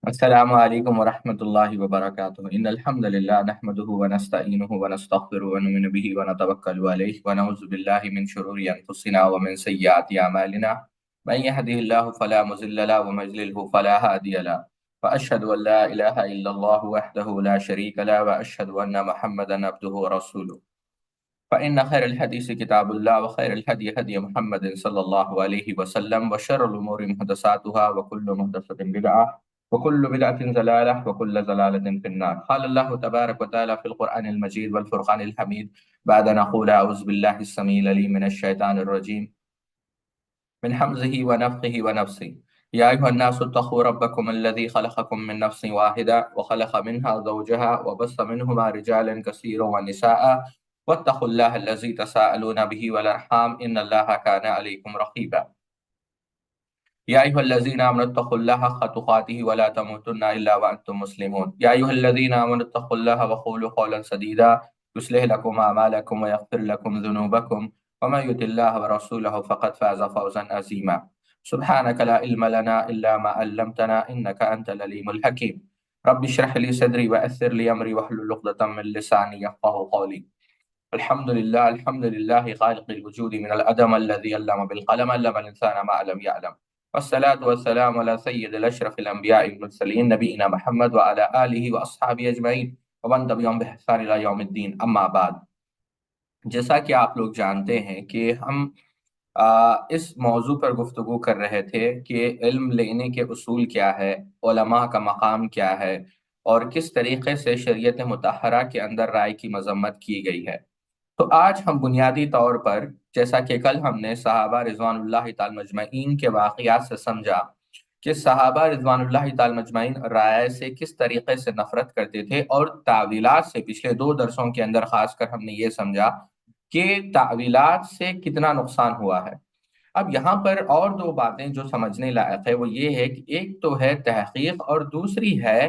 السلام عليكم ورحمة الله وبركاته. إن الحمد لله نحمده ونستعينه ونستغفره ونؤمن به ونتوكل عليه ونعوذ بالله من شرور أنفسنا ومن سيئات أعمالنا. من يهده الله فلا مضل له ومن يضلل فلا هادي له. وأشهد أن لا إله إلا الله وحده لا شريك له وأشهد أن محمدا عبده ورسوله. فإن خير الحديث كتاب الله وخير الهدي هدي محمد صلى الله عليه وسلم وشر الأمور محدثاتها وكل محدثة بدعة وكل بدعة ضلالة وكل ضلالة في النار. قال الله تبارك وتعالى في القرآن المجيد والفرقان الحميد بعد أن أقول أعوذ بالله السميع العليم من الشيطان الرجيم من حمزه ونفخه ونفسه. يا أيها الناس اتقوا ربكم الذي خلقكم من نفس واحدة وخلق منها زوجها وبث منهما رجالا كثيرا ونساء واتقوا الله الذي تساءلون به والأرحام إن الله كان عليكم رقيبا. يا أيها الذين آمنوا اتقوا الله حق تقاته ولا تموتن إلا وأنتم مسلمون. يا أيها الذين آمنوا اتقوا الله وقولوا قولا سديدا يصلح لكم أعمالكم ويغفر لكم ذنوبكم ومن يطع الله ورسوله فقد فاز فوزا عظيما. سبحانك لا علم لنا إلا ما علمتنا إنك أنت العليم الحكيم. رب اشرح لي صدري ويسر لي أمري واحلل عقدة من لساني يفقهوا قولي. الحمد لله خالق الوجود من العدم الذي علم بالقلم علم الإنسان ما لم يعلم. والصلاة والسلام على سيد الأشرف الأنبياء والمرسلين نبينا محمد وعلى آله وأصحابه أجمعين ومن تبعهم بإحسان إلى يوم الدين أما بعد. جیسا کہ آپ لوگ جانتے ہیں کہ ہم اس موضوع پر گفتگو کر رہے تھے کہ علم لینے کے اصول کیا ہے، علماء کا مقام کیا ہے، اور کس طریقے سے شریعت مطہرہ کے اندر رائے کی مذمت کی گئی ہے۔ تو آج ہم بنیادی طور پر، جیسا کہ کل ہم نے صحابہ رضوان اللہ تعالی مجمعین کے واقعات سے سمجھا کہ صحابہ رضوان اللہ تعالی مجمعین رائے سے کس طریقے سے نفرت کرتے تھے، اور تعویلات سے پچھلے دو درسوں کے اندر خاص کر ہم نے یہ سمجھا کہ تعویلات سے کتنا نقصان ہوا ہے۔ اب یہاں پر اور دو باتیں جو سمجھنے لائق ہے وہ یہ ہے کہ ایک تو ہے تحقیق اور دوسری ہے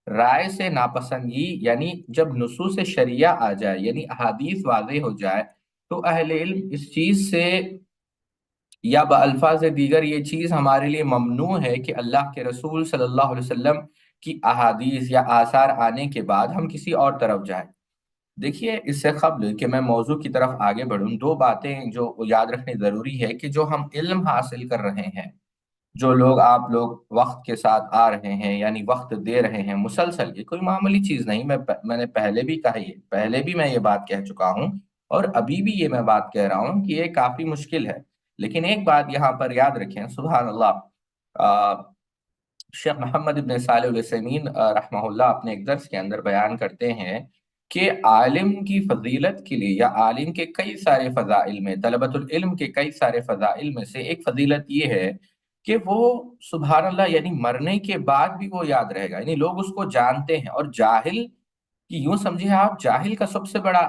رائے سے ناپسندگی، یعنی جب نصوص شریعہ آ جائے، یعنی احادیث واضح ہو جائے، تو اہل علم اس چیز سے یا بألفاظ دیگر یہ چیز ہمارے لیے ممنوع ہے کہ اللہ کے رسول صلی اللہ علیہ وسلم کی احادیث یا آثار آنے کے بعد ہم کسی اور طرف جائیں۔ دیکھیے، اس سے قبل کہ میں موضوع کی طرف آگے بڑھوں، دو باتیں جو یاد رکھنی ضروری ہے کہ جو ہم علم حاصل کر رہے ہیں، جو لوگ آپ لوگ وقت کے ساتھ آ رہے ہیں، یعنی وقت دے رہے ہیں مسلسل، یہ کوئی معمولی چیز نہیں۔ میں نے پہلے بھی کہی ہے، پہلے بھی میں یہ بات کہہ چکا ہوں اور ابھی بھی یہ میں بات کہہ رہا ہوں کہ یہ کافی مشکل ہے۔ لیکن ایک بات یہاں پر یاد رکھیں، سبحان اللہ، شیخ محمد ابن صالح العثیمین رحمہ اللہ اپنے ایک درس کے اندر بیان کرتے ہیں کہ عالم کی فضیلت کے لیے، یا عالم کے کئی سارے فضائل میں، طلبۃ العلم کے کئی سارے فضائل میں سے ایک فضیلت یہ ہے کہ وہ سبحان اللہ یعنی مرنے کے بعد بھی وہ یاد رہے گا، یعنی لوگ اس کو جانتے ہیں۔ اور جاہل کی یوں سمجھے آپ، جاہل کا سب سے بڑا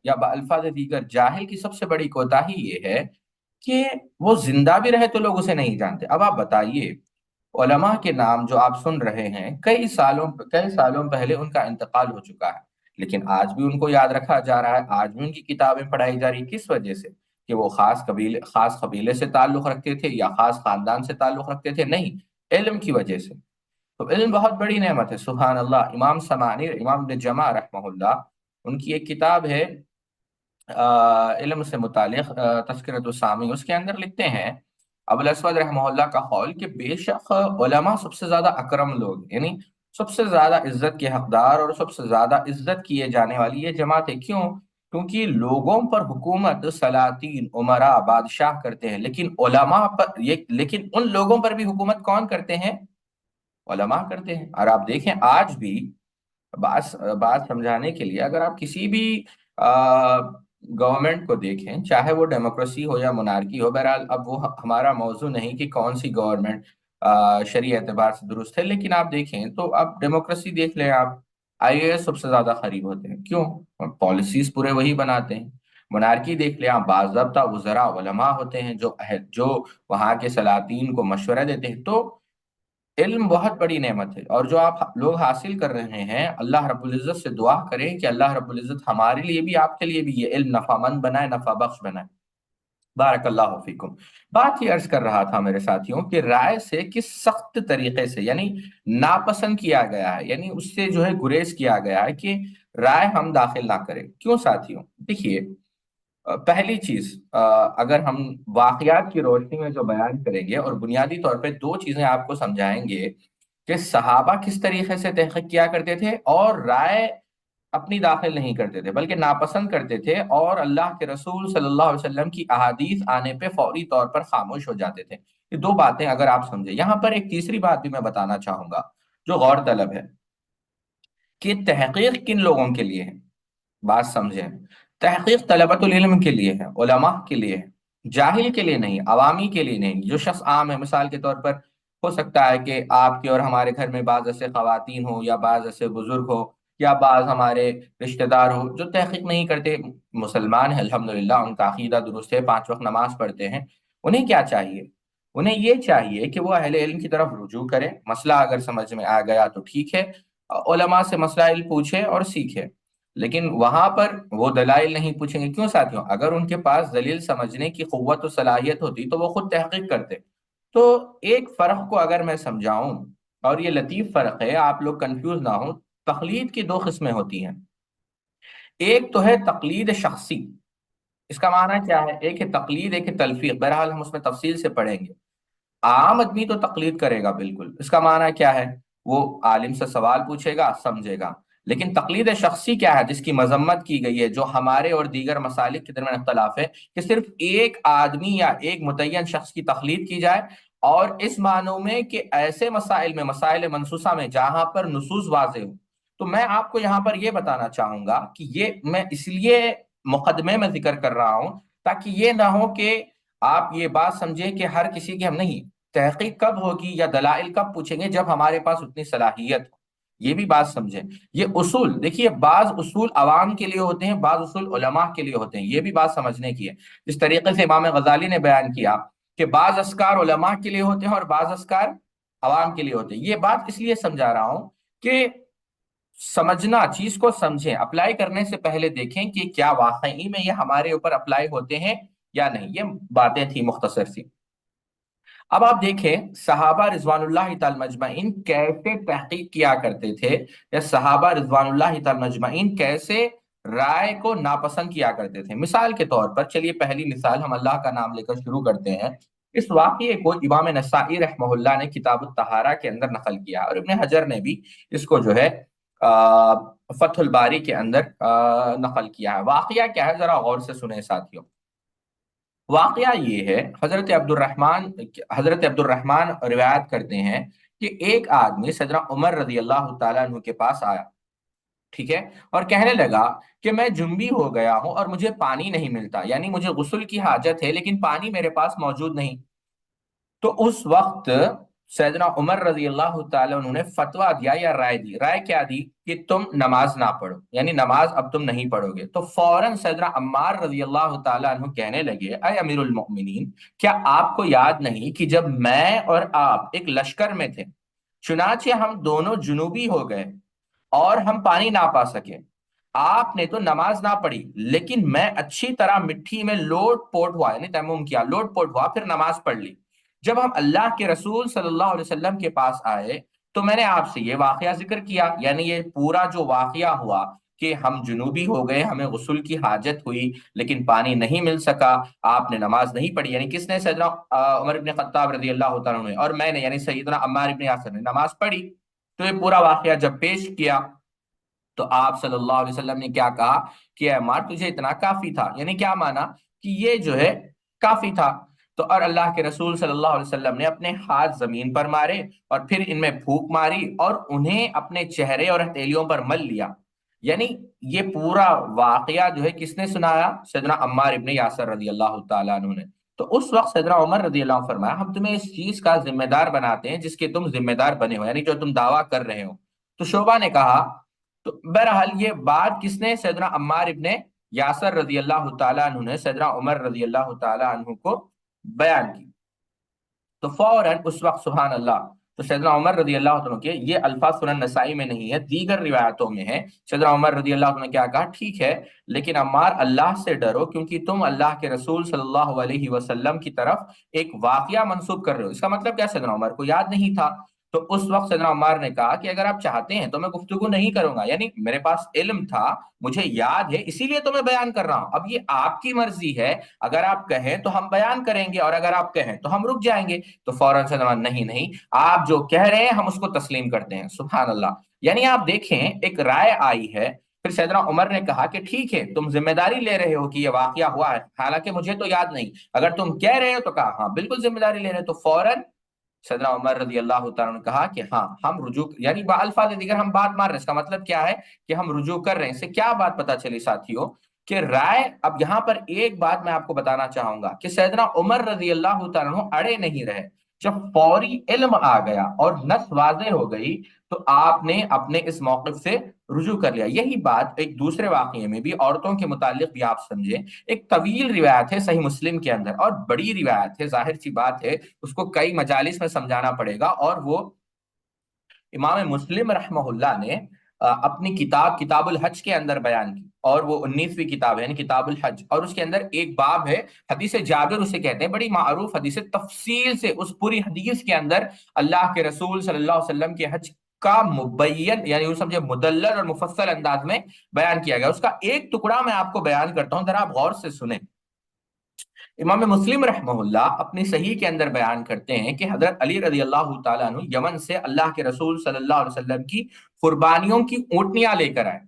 یا بالفاظ دیگر جاہل کی سب سے بڑی کوتاہی یہ ہے کہ وہ زندہ بھی رہے تو لوگ اسے نہیں جانتے۔ اب آپ بتائیے، علماء کے نام جو آپ سن رہے ہیں، کئی سالوں پہلے ان کا انتقال ہو چکا ہے، لیکن آج بھی ان کو یاد رکھا جا رہا ہے، آج بھی ان کی کتابیں پڑھائی جا رہی۔ کس وجہ سے؟ کہ وہ خاص قبیلے سے تعلق رکھتے تھے یا خاص خاندان سے تعلق رکھتے تھے؟ نہیں، علم کی وجہ سے۔ تو علم بہت بڑی نعمت ہے، سبحان اللہ۔ امام سمعانی، امام ابن جمع رحمہ اللہ، ان کی ایک کتاب ہے علم سے متعلق، تذکرۃ السامی، اس کے اندر لکھتے ہیں ابو الاسود رحمہ اللہ کا قول کہ بے شک علماء سب سے زیادہ اکرم لوگ، یعنی سب سے زیادہ عزت کے حقدار اور سب سے زیادہ عزت کیے جانے والی یہ جماعت ہے۔ کیوں؟ کیونکہ لوگوں پر حکومت سلاطین، امراء، بادشاہ کرتے ہیں، لیکن علماء پر لیکن ان لوگوں پر بھی حکومت کون کرتے ہیں؟ علماء کرتے ہیں۔ اور آپ دیکھیں آج بھی بات سمجھانے کے لیے، اگر آپ کسی بھی گورنمنٹ کو دیکھیں، چاہے وہ ڈیموکریسی ہو یا منارکی ہو، بہرحال اب وہ ہمارا موضوع نہیں کہ کون سی گورنمنٹ شرعی اعتبار سے درست ہے، لیکن آپ دیکھیں تو اب ڈیموکریسی دیکھ لیں آپ، آئی اے ایس سب سے زیادہ قریب ہوتے ہیں۔ کیوں؟ پالیسیز پورے وہی بناتے ہیں۔ منارکی دیکھ لیں آپ، باضابطہ وزراء علماء ہوتے ہیں جو وہاں کے سلاطین کو مشورہ دیتے ہیں۔ تو علم بہت بڑی نعمت ہے، اور جو آپ لوگ حاصل کر رہے ہیں، اللہ رب العزت سے دعا کریں کہ اللہ رب العزت ہمارے لیے بھی، آپ کے لیے بھی یہ علم نفع مند بنائے، نفع بخش بنائے۔ بارک اللہ فیکم۔ بات یہ عرض کر رہا تھا میرے ساتھیوں کہ رائے سے کس سخت طریقے سے یعنی ناپسند کیا گیا ہے، یعنی اس سے جو ہے گریز کیا گیا ہے کہ رائے ہم داخل نہ کریں۔ کیوں ساتھیوں؟ دیکھیے، پہلی چیز، اگر ہم واقعات کی روشنی میں جو بیان کریں گے اور بنیادی طور پہ دو چیزیں آپ کو سمجھائیں گے کہ صحابہ کس طریقے سے تحقیق کیا کرتے تھے اور رائے اپنی داخل نہیں کرتے تھے بلکہ ناپسند کرتے تھے، اور اللہ کے رسول صلی اللہ علیہ وسلم کی احادیث آنے پہ فوری طور پر خاموش ہو جاتے تھے۔ یہ دو باتیں اگر آپ سمجھیں، یہاں پر ایک تیسری بات بھی میں بتانا چاہوں گا جو غور طلب ہے کہ تحقیق کن لوگوں کے لیے ہے۔ بات سمجھیں، تحقیق طلبۃ العلم کے لیے ہے، علماء کے لیے ہے، جاہل کے لیے نہیں، عوامی کے لیے نہیں۔ جو شخص عام ہے، مثال کے طور پر ہو سکتا ہے کہ آپ کے اور ہمارے گھر میں بعض ایسے خواتین ہو یا بعض ایسے بزرگ ہو یا بعض ہمارے رشتہ دار ہو جو تحقیق نہیں کرتے، مسلمان ہیں الحمدللہ، ان کا عقیدہ درست ہے، 5 وقت نماز پڑھتے ہیں۔ انہیں کیا چاہیے؟ انہیں یہ چاہیے کہ وہ اہل علم کی طرف رجوع کریں، مسئلہ اگر سمجھ میں آ گیا تو ٹھیک ہے، علماء سے مسائل پوچھے اور سیکھے، لیکن وہاں پر وہ دلائل نہیں پوچھیں گے۔ کیوں ساتھیوں؟ اگر ان کے پاس دلیل سمجھنے کی قوت و صلاحیت ہوتی تو وہ خود تحقیق کرتے۔ تو ایک فرق کو اگر میں سمجھاؤں، اور یہ لطیف فرق ہے، آپ لوگ کنفیوز نہ ہوں، تقلید کی دو قسمیں ہوتی ہیں۔ ایک تو ہے تقلید شخصی، اس کا معنی کیا ہے؟ ایک ہے تقلید، ایک ہے تلفیق، بہرحال ہم اس میں تفصیل سے پڑھیں گے۔ عام آدمی تو تقلید کرے گا بالکل، اس کا معنی کیا ہے؟ وہ عالم سے سوال پوچھے گا، سمجھے گا۔ لیکن تقلید شخصی کیا ہے جس کی مذمت کی گئی ہے، جو ہمارے اور دیگر مسالک کے درمیان اختلاف ہے کہ صرف ایک آدمی یا ایک متعین شخص کی تقلید کی جائے، اور اس معنوں میں کہ ایسے مسائل میں، مسائل منصوصہ میں جہاں پر نصوص واضح ہو۔ تو میں آپ کو یہاں پر یہ بتانا چاہوں گا کہ یہ میں اس لیے مقدمے میں ذکر کر رہا ہوں تاکہ یہ نہ ہو کہ آپ یہ بات سمجھیں کہ ہر کسی کی ہم نہیں، تحقیق کب ہوگی یا دلائل کب پوچھیں گے؟ جب ہمارے پاس اتنی صلاحیت ہو۔ یہ بھی بات سمجھیں۔ یہ اصول دیکھیے، بعض اصول عوام کے لیے ہوتے ہیں، بعض اصول علماء کے لیے ہوتے ہیں، یہ بھی بات سمجھنے کی ہے۔ جس طریقے سے امام غزالی نے بیان کیا کہ بعض اذکار علماء کے لیے ہوتے ہیں اور بعض اذکار عوام کے لیے ہوتے ہیں، یہ بات اس لیے سمجھا رہا ہوں کہ سمجھنا، چیز کو سمجھیں، اپلائی کرنے سے پہلے دیکھیں کہ کیا واقعی میں یہ ہمارے اوپر اپلائی ہوتے ہیں یا نہیں۔ یہ باتیں تھیں مختصر سی۔ اب آپ دیکھیں صحابہ رضوان اللہ تعالی مجمعین کیسے تحقیق کیا کرتے تھے، یا صحابہ رضوان اللہ تعالی مجمعین کیسے رائے کو ناپسند کیا کرتے تھے۔ مثال کے طور پر چلیے پہلی مثال ہم اللہ کا نام لے کر شروع کرتے ہیں۔ اس واقعے کو امام نسائی رحمہ اللہ نے کتاب الطہارہ کے اندر نقل کیا، اور ابن حجر نے بھی اس کو جو ہے فتح الباری کے اندر نقل کیا ہے۔ واقعہ کیا ہے ذرا غور سے سنیں ساتھیوں۔ واقعہ یہ ہے، حضرت عبد الرحمن روایت کرتے ہیں کہ ایک آدمی سیدنا عمر رضی اللہ تعالیٰ عنہ کے پاس آیا، ٹھیک ہے، اور کہنے لگا کہ میں جنبی ہو گیا ہوں اور مجھے پانی نہیں ملتا، یعنی مجھے غسل کی حاجت ہے لیکن پانی میرے پاس موجود نہیں۔ تو اس وقت سیدنا عمر رضی اللہ تعالیٰ انہوں نے فتویٰ دیا یا رائے دی۔ رائے کیا دی؟ کہ تم نماز نہ پڑھو، یعنی نماز اب تم نہیں پڑھو گے۔ تو فوراً سیدنا عمار رضی اللہ تعالیٰ عنہ کہنے لگے، اے امیر المؤمنین، کیا آپ کو یاد نہیں کہ جب میں اور آپ ایک لشکر میں تھے، چنانچہ ہم دونوں جنوبی ہو گئے اور ہم پانی نہ پا سکے، آپ نے تو نماز نہ پڑھی لیکن میں اچھی طرح مٹی میں لوٹ پوٹ ہوا، یعنی تیمم کیا، لوٹ پوٹ ہوا، پھر نماز پڑھ لی۔ جب ہم اللہ کے رسول صلی اللہ علیہ وسلم کے پاس آئے تو میں نے آپ سے یہ واقعہ ذکر کیا، یعنی یہ پورا جو واقعہ ہوا کہ ہم جنوبی ہو گئے، ہمیں غسل کی حاجت ہوئی لیکن پانی نہیں مل سکا، آپ نے نماز نہیں پڑھی، یعنی کس نے؟ سیدنا عمر بن خطاب رضی اللہ تعالیٰ عنہ نے، اور میں نے یعنی سیدنا عمار بن یاسر نے نماز پڑھی۔ تو یہ پورا واقعہ جب پیش کیا تو آپ صلی اللہ علیہ وسلم نے کیا کہا کہ اے عمار، تجھے اتنا کافی تھا، یعنی کیا مانا کہ یہ جو ہے کافی تھا۔ تو اور اللہ کے رسول صلی اللہ علیہ وسلم نے اپنے ہاتھ زمین پر مارے اور پھر ان میں پھونک ماری اور انہیں اپنے چہرے اور ہتھیلیوں پر مل لیا۔ یعنی یہ پورا واقعہ جو ہے کس نے سنایا؟ سیدنا عمار ابن یاسر رضی اللہ تعالیٰ عنہ نے۔ تو اس وقت سیدنا عمر رضی اللہ عنہ فرمایا، ہم تمہیں اس چیز کا ذمہ دار بناتے ہیں جس کے تم ذمہ دار بنے ہو، یعنی جو تم دعویٰ کر رہے ہو۔ تو شعبہ نے کہا، تو بہرحال یہ بات کس نے؟ سیدنا عمار ابن یاسر رضی اللہ تعالیٰ عنہ نے سیدنا عمر رضی اللہ تعالیٰ عنہ کو بیان کی۔ تو فوراً اس وقت سبحان اللہ تو سیدنا عمر رضی اللہ عنہ کے یہ الفاظ سنن نسائی میں نہیں ہے، دیگر روایتوں میں ہے۔ سیدنا عمر رضی اللہ عنہ نے کیا کہا، ٹھیک ہے لیکن عمار اللہ سے ڈرو، کیونکہ تم اللہ کے رسول صلی اللہ علیہ وسلم کی طرف ایک واقعہ منسوب کر رہے ہو۔ اس کا مطلب کیا، سیدنا عمر کو یاد نہیں تھا۔ تو اس وقت سیدنا عمار نے کہا کہ اگر آپ چاہتے ہیں تو میں گفتگو نہیں کروں گا، یعنی میرے پاس علم تھا، مجھے یاد ہے، اسی لیے تو میں بیان کر رہا ہوں، اب یہ آپ کی مرضی ہے، اگر آپ کہیں تو ہم بیان کریں گے اور اگر آپ کہیں تو ہم رک جائیں گے۔ تو فوراً سے نہیں نہیں، آپ جو کہہ رہے ہیں ہم اس کو تسلیم کرتے ہیں۔ سبحان اللہ، یعنی آپ دیکھیں ایک رائے آئی ہے، پھر سیدنا عمر نے کہا کہ ٹھیک ہے تم ذمہ داری لے رہے ہو کہ یہ واقعہ ہوا ہے، حالانکہ مجھے تو یاد نہیں، اگر تم کہہ رہے ہو تو کہا ہاں بالکل ذمہ داری لے رہے ہیں۔ تو فوراً سیدنا عمر رضی اللہ تعالیٰ نے کہا کہ ہاں ہم رجوع، یعنی الفاظ دیگر ہم بات مان رہے ہیں، اس کا مطلب کیا ہے کہ ہم رجوع کر رہے ہیں۔ اس سے کیا بات پتا چلی ساتھیوں کہ رائے، اب یہاں پر ایک بات میں آپ کو بتانا چاہوں گا کہ سیدنا عمر رضی اللہ تعالیٰ اڑے نہیں رہے، جب فوری علم آ گیا اور نص واضح ہو گئی تو آپ نے اپنے اس موقف سے رجوع کر لیا۔ یہی بات ایک دوسرے واقعے میں بھی عورتوں کے متعلق بھی آپ سمجھیں، ایک طویل روایت ہے صحیح مسلم کے اندر اور بڑی روایت ہے، ظاہر سی بات ہے اس کو کئی مجالس میں سمجھانا پڑے گا، اور وہ امام مسلم رحمہ اللہ نے اپنی کتاب کتاب الحج کے اندر بیان کی، اور وہ 19ویں کتاب ہے یعنی کتاب الحج، اور اس کے اندر ایک باب ہے حدیث جابر اسے کہتے ہیں، بڑی معروف حدیث، تفصیل سے اس پوری حدیث کے اندر اللہ کے رسول صلی اللہ علیہ وسلم کے حج کا مبین، یعنی وہ سمجھے مدلل اور مفصل انداز میں بیان کیا گیا۔ اس کا ایک ٹکڑا میں آپ کو بیان کرتا ہوں، ذرا آپ غور سے سنیں۔ امام مسلم رحمہ اللہ اپنی صحیح کے اندر بیان کرتے ہیں کہ حضرت علی رضی اللہ تعالیٰ عنہ یمن سے اللہ کے رسول صلی اللہ علیہ وسلم کی قربانیوں کی اونٹنیاں لے کر آئے۔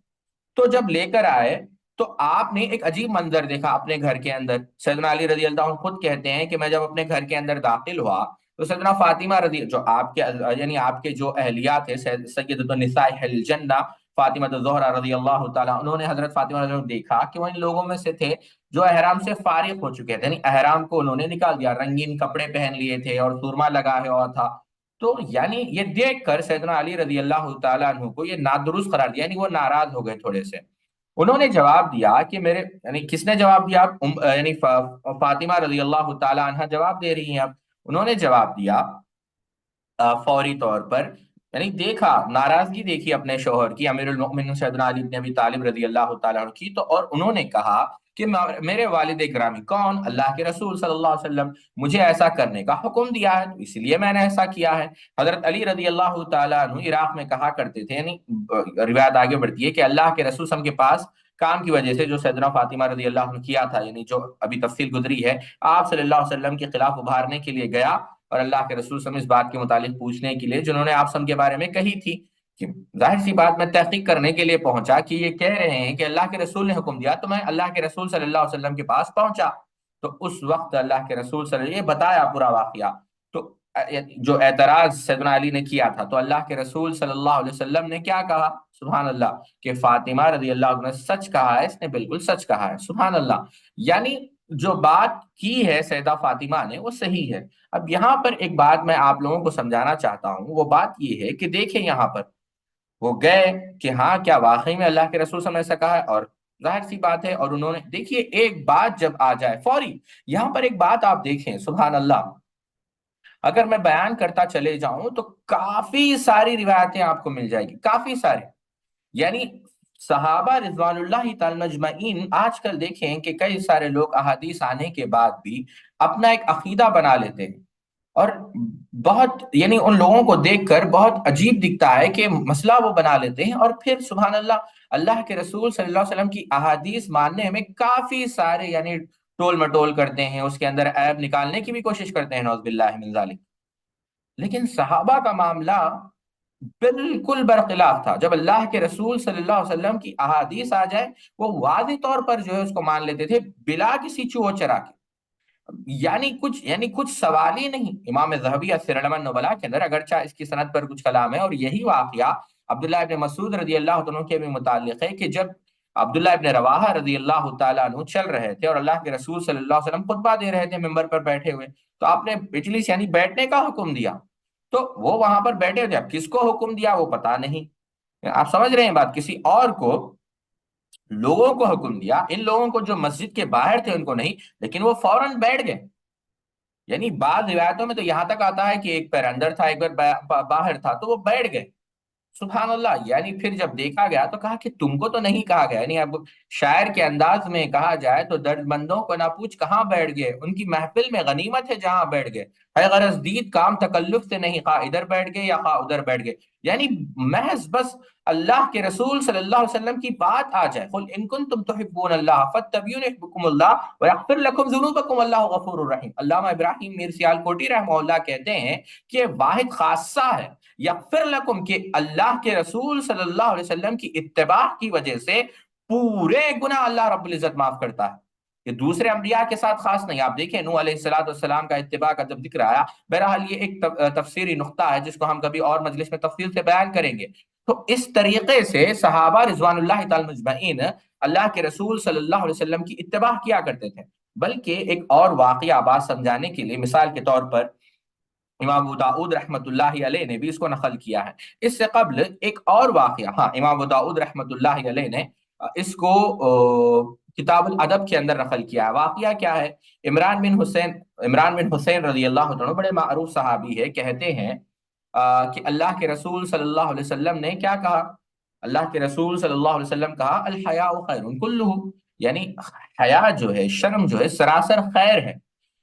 تو جب لے کر آئے تو آپ نے ایک عجیب منظر دیکھا اپنے گھر کے اندر۔ سیدنا علی رضی اللہ عنہ خود کہتے ہیں کہ میں جب اپنے گھر کے اندر داخل ہوا تو سیدنا فاطمہ رضی، جو آپ کے یعنی آپ کے جو اہلیات ہیں، سیدۃ النساء الجنہ فاطمہ الزہرا رضی اللہ تعالیٰ، انہوں نے حضرت فاطمہ رضی اللہ عنہ دیکھا کہ وہ ان لوگوں میں سے تھے جو احرام سے فارغ ہو چکے تھے، یعنی احرام کو انہوں نے نکال دیا، رنگین کپڑے پہن لیے تھے اور سرما لگایا ہوا تھا۔ تو یعنی یہ دیکھ کر سیدنا علی رضی اللہ تعالیٰ عنہ کو یہ نادرست قرار دیا، یعنی وہ ناراض ہو گئے تھوڑے سے۔ انہوں نے جواب دیا کہ میرے، یعنی کس نے جواب دیا، یعنی فاطمہ رضی اللہ تعالیٰ عنہ جواب دے رہی ہیں اب۔ انہوں نے جواب دیا فوری طور پر، یعنی دیکھا ناراضگی دیکھی اپنے شوہر کی، امیر المؤمنین سیدنا علی بن ابی طالب رضی اللہ تعالیٰ عنہ کی، تو اور انہوں نے کہا کہ میرے والد گرامی کون، اللہ کے رسول صلی اللہ علیہ وسلم مجھے ایسا کرنے کا حکم دیا ہے تو اس لیے میں نے ایسا کیا ہے۔ حضرت علی رضی اللہ تعالیٰ عنہ عراق میں کہا کرتے تھے، یعنی روایت آگے بڑھتی ہے کہ اللہ کے رسول صلی اللہ علیہ وسلم کے پاس کام کی وجہ سے جو سیدنا فاطمہ رضی اللہ عنہ کیا تھا، یعنی جو ابھی تفصیل گزری ہے، آپ صلی اللہ علیہ وسلم کے خلاف ابھارنے کے لیے گیا اور اللہ کے رسول صلی اللہ علیہ وسلم اس بات کے متعلق پوچھنے کے لیے جنہوں نے آپ کے بارے میں کہی تھی، کہ ظاہر سی بات میں تحقیق کرنے کے لیے پہنچا کہ یہ کہہ رہے ہیں کہ اللہ کے رسول نے حکم دیا، تو میں اللہ کے رسول صلی اللہ علیہ وسلم کے پاس پہنچا۔ تو اس وقت اللہ کے رسول صلی اللہ علیہ وسلم یہ بتایا پورا واقعہ، تو جو اعتراض سیدنا علی نے کیا تھا، تو اللہ کے رسول صلی اللہ علیہ وسلم نے کیا کہا، سبحان اللہ، کہ فاطمہ رضی اللہ عنہ نے سچ کہا ہے، اس نے بالکل سچ کہا ہے، سبحان اللہ۔ یعنی جو بات کی ہے سیدہ فاطمہ نے وہ صحیح ہے۔ اب یہاں پر ایک بات میں آپ لوگوں کو سمجھانا چاہتا ہوں، وہ بات یہ ہے کہ دیکھیں یہاں پر وہ گئے کہ ہاں کیا واقعی میں اللہ کے رسول صلی اللہ علیہ وسلم نے ایسا کہا ہے، اور ظاہر سی بات ہے، اور انہوں نے دیکھیے ایک بات جب آ جائے فوری، یہاں پر ایک بات آپ دیکھیں سبحان اللہ، اگر میں بیان کرتا چلے جاؤں تو کافی ساری روایتیں آپ کو مل جائے گی، کافی سارے، یعنی صحابہ رضوان اللہ تعالی مجمعین، آج کل دیکھیں کہ کئی سارے لوگ احادیث آنے کے بعد بھی اپنا ایک عقیدہ بنا لیتے ہیں، اور بہت، یعنی ان لوگوں کو دیکھ کر بہت عجیب دکھتا ہے کہ مسئلہ وہ بنا لیتے ہیں، اور پھر سبحان اللہ اللہ کے رسول صلی اللہ علیہ وسلم کی احادیث ماننے میں کافی سارے یعنی ٹول مٹول کرتے ہیں، اس کے اندر عیب نکالنے کی بھی کوشش کرتے ہیں، نعوذ باللہ من ذالک۔ لیکن صحابہ کا معاملہ بالکل برخلاف تھا، جب اللہ کے رسول صلی اللہ علیہ وسلم کی احادیث آ جائے وہ واضح طور پر جو ہے اس کو مان لیتے تھے بلا کسی چو چرا کے، یعنی کچھ سوال ہی نہیں۔ امام ذہبی سیر اعلام النبلاء کے اندر اگرچہ اس کی سند پر کچھ کلام ہے، اور یہی واقعہ عبداللہ ابن مسعود رضی اللہ عنہ کے بھی متعلق ہے کہ جب عبداللہ ابن رواحہ رضی اللہ تعالیٰ عنہ چل رہے تھے اور اللہ کے رسول صلی اللہ علیہ وسلم خطبہ دے رہے تھے ممبر پر بیٹھے ہوئے، تو آپ نے اجلس یعنی بیٹھنے کا حکم دیا، تو وہ وہاں پر بیٹھے تھے، اب کس کو حکم دیا وہ پتا نہیں، آپ سمجھ رہے ہیں بات، کسی اور کو، لوگوں کو حکم دیا، ان لوگوں کو جو مسجد کے باہر تھے ان کو نہیں، لیکن وہ فوراً بیٹھ گئے۔ یعنی بعض روایتوں میں تو یہاں تک آتا ہے کہ ایک پیر اندر تھا، ایک پیر باہر تھا، تو وہ بیٹھ گئے۔ سبحان اللہ! یعنی پھر جب دیکھا گیا تو کہا کہ تم کو تو نہیں کہا گیا، یعنی اب شاعر کے انداز میں کہا جائے تو درد مندوں کو نہ پوچھ کہاں بیٹھ گئے، ان کی محفل میں غنیمت ہے جہاں بیٹھ گئے، ہے غرض دید کام تکلف سے نہیں، خواہ ادھر بیٹھ گئے یا خواہ ادھر بیٹھ گئے۔ یعنی محض بس اللہ کے رسول صلی اللہ علیہ وسلم کی بات آ جائے، قل ان کنتم تحبون اللہ فاتبعونی یحببکم اللہ ویغفر لکم ذنوبکم اللہ غفور الرحیم۔ علامہ ابراہیم میر سیال کوٹی رحمہ اللہ کہتے ہیں کہ واحد خاصہ ہے یغفر لکم، کہ اللہ کے رسول صلی اللہ علیہ وسلم کی اتباع کی وجہ سے پورے گناہ اللہ رب العزت معاف کرتا ہے۔ یہ دوسرے انبیاء کے ساتھ خاص نہیں۔ آپ دیکھیں نوح علیہ السلام کا اتباع کا جب ذکر آیا، بہرحال یہ ایک تفسیری نقطہ ہے جس کو ہم کبھی اور مجلس میں تفصیل سے بیان کریں گے۔ تو اس طریقے سے صحابہ رضوان اللہ تعالی مجمعین اللہ کے رسول صلی اللہ علیہ وسلم کی اتباع کیا کرتے تھے۔ بلکہ ایک اور واقعہ بات سمجھانے کے لیے، مثال کے طور پر امام ابو داؤد رحمۃ اللہ علیہ نے بھی اس کو نقل کیا ہے۔ اس سے قبل ایک اور واقعہ، ہاں، امام ابو داؤد رحمۃ اللہ علیہ نے اس کو کتاب الادب کے اندر نقل کیا ہے۔ واقعہ کیا ہے؟ عمران بن حسین رضی اللہ عنہ بڑے معروف صحابی ہے، کہتے ہیں کہ اللہ کے رسول صلی اللہ علیہ وسلم نے کیا کہا؟ اللہ کے رسول صلی اللہ علیہ وسلم کہا الحیاء خیر کلہ، یعنی حیا جو ہے، شرم جو ہے، سراسر خیر ہے۔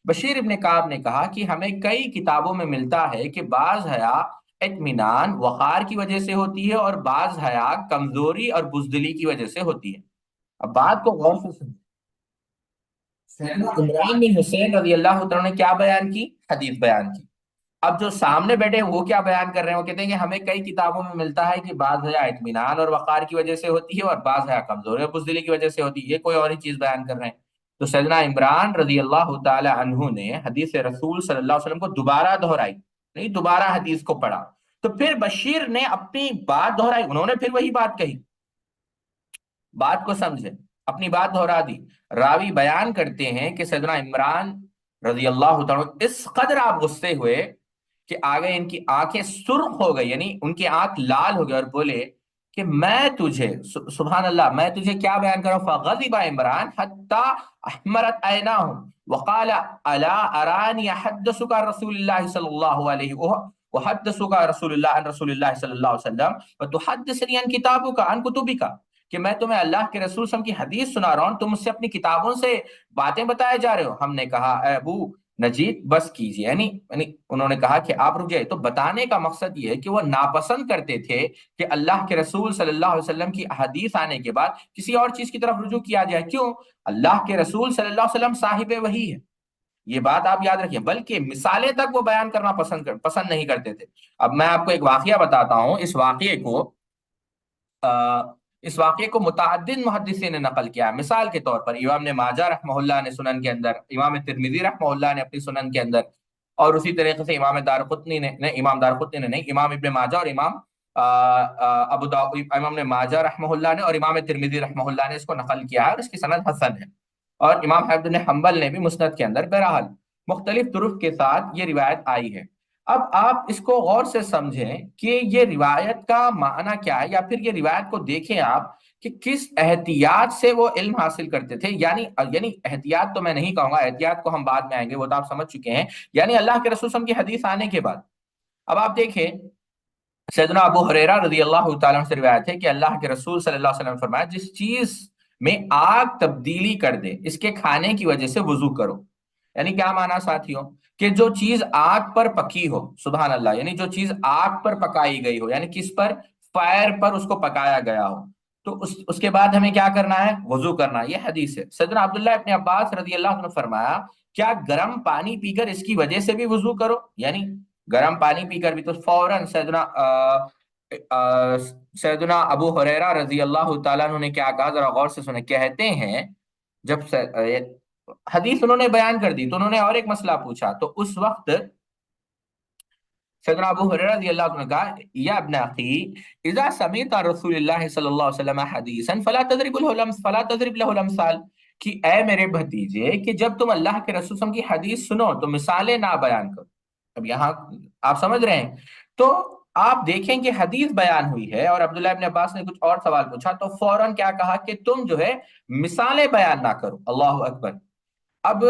بشیر ابن کعب نے کہا کہ ہمیں کئی کتابوں میں ملتا ہے کہ بعض حیا اطمینان وقار کی وجہ سے ہوتی ہے اور بعض حیا کمزوری اور بزدلی کی وجہ سے ہوتی ہے۔ اب بات کو غور سے سنیں، سیدنا عمران بن حسین رضی اللہ عنہ نے کیا بیان کی؟ حدیث بیان کی۔ اب جو سامنے بیٹھے ہیں وہ کیا بیان کر رہے ہیں؟ وہ کہتے ہیں کہ ہمیں کئی کتابوں میں ملتا ہے کہ بعض حیا اطمینان اور وقار کی وجہ سے ہوتی ہے اور بعض حیا کمزوری اور بزدلی کی وجہ سے ہوتی ہے، یہ کوئی اور ہی چیز بیان کر رہے ہیں۔ تو سیدنا عمران رضی اللہ تعالی عنہ نے حدیث رسول صلی اللہ علیہ وسلم کو دوبارہ دہرائی، نہیں، دوبارہ حدیث کو پڑھا، تو پھر بشیر نے اپنی بات دہرائی، انہوں نے پھر وہی بات کہی۔ بات کو سمجھے، اپنی بات دہرا دی۔ راوی بیان کرتے ہیں کہ سیدنا عمران رضی اللہ تعالی اس قدر آپ غصے ہوئے کہ آگے ان کی آنکھیں سرخ ہو گئی، یعنی ان کی آنکھ لال ہو گئی، اور بولے کہ میں تجھے، سبحان اللہ، میں تجھے کیا بیان کروں؟ فغضب عمران حتی احمرت عیناہ وقال الا ارانی احدثک عن رسول اللہ صلی اللہ علیہ وحدثک عن رسول اللہ صلی اللہ علیہ وسلم وتحدثنی عن کتابک عن کتبک، کہ میں تمہیں اللہ کے رسول صلی اللہ علیہ وسلم کی حدیث سنا رہا ہوں، تم مجھ سے اپنی کتابوں سے باتیں بتائے جا رہے ہو۔ ہم نے کہا اے ابو نجید بس کیجیے، یعنی انہوں نے کہا کہ آپ رک جائے۔ تو بتانے کا مقصد یہ ہے کہ وہ ناپسند کرتے تھے کہ اللہ کے رسول صلی اللہ علیہ وسلم کی حدیث آنے کے بعد کسی اور چیز کی طرف رجوع کیا جائے۔ کیوں؟ اللہ کے رسول صلی اللہ علیہ وسلم صاحب وحی ہے، یہ بات آپ یاد رکھیں۔ بلکہ مثالیں تک وہ بیان کرنا پسند نہیں کرتے تھے۔ اب میں آپ کو ایک واقعہ بتاتا ہوں۔ اس واقعے کو متعدد محدثین نے نقل کیا ہے۔ مثال کے طور پر امام نے ماجہ رحمہ اللہ نے سنن کے اندر، امام ترمذی رحمہ اللہ نے اپنی سنن کے اندر، اور اسی طریقے سے امام دارقطنی نے نہیں، امام ابن ماجہ اور امام نے ماجہ رحمہ اللہ نے اور امام ترمذی رحمہ اللہ نے اس کو نقل کیا ہے، اور اس کی سند حسن ہے۔ اور امام احمد بن حنبل نے بھی مسند کے اندر، بہرحال مختلف طرق کے ساتھ یہ روایت آئی ہے۔ اب آپ اس کو غور سے سمجھیں کہ یہ روایت کا معنی کیا ہے، یا پھر یہ روایت کو دیکھیں آپ کہ کس احتیاط سے وہ علم حاصل کرتے تھے۔ یعنی احتیاط تو میں نہیں کہوں گا، احتیاط کو ہم بعد میں آئیں گے، وہ تو آپ سمجھ چکے ہیں۔ یعنی اللہ کے رسول صلی اللہ علیہ وسلم کی حدیث آنے کے بعد اب آپ دیکھیں، سیدنا ابو ہریرہ رضی اللہ تعالیٰ عنہ سے روایت ہے کہ اللہ کے رسول صلی اللہ علیہ وسلم نے فرمایا جس چیز میں آگ تبدیلی کر دے اس کے کھانے کی وجہ سے وضو کرو۔ یعنی کیا معنی ساتھیوں؟ کہ جو چیز آگ پر پکی ہو، سبحان اللہ، یعنی جو چیز آگ پر پکائی گئی ہو، یعنی کس پر؟ فائر پر اس کو پکایا گیا ہو، تو اس کے بعد ہمیں کیا کرنا ہے؟ وضو کرنا ہے۔ یہ حدیث ہے۔ سیدنا عبداللہ ابن عباس رضی اللہ عنہ نے فرمایا کیا گرم پانی پی کر اس کی وجہ سے بھی وضو کرو؟ یعنی گرم پانی پی کر بھی؟ تو فوراً سیدنا ابو ہریرہ رضی اللہ تعالیٰ عنہ نے کیا کہا؟ ذرا غور سے سنیں۔ کہتے ہیں جب حدیث انہوں نے بیان کر دی تو انہوں نے اور ایک مسئلہ پوچھا، تو اس وقت سیدنا ابو ہریرہ رضی اللہ عنہ نے کہا یا ابن اخی اذا سمعت رسول اللہ صلی اللہ علیہ وسلم حدیثا فلا تضرب له الامثال، کہ اے میرے بھتیجے کہ جب تم اللہ کے رسول صلی اللہ علیہ وسلم کی حدیث سنو تو مثالیں نہ بیان کرو۔ اب یہاں آپ سمجھ رہے ہیں؟ تو آپ دیکھیں کہ حدیث بیان ہوئی ہے اور عبداللہ ابن عباس نے کچھ اور سوال پوچھا، تو فوراً کیا کہا کہ تم جو ہے مثالیں بیان نہ کرو۔ اللہ اکبر! اب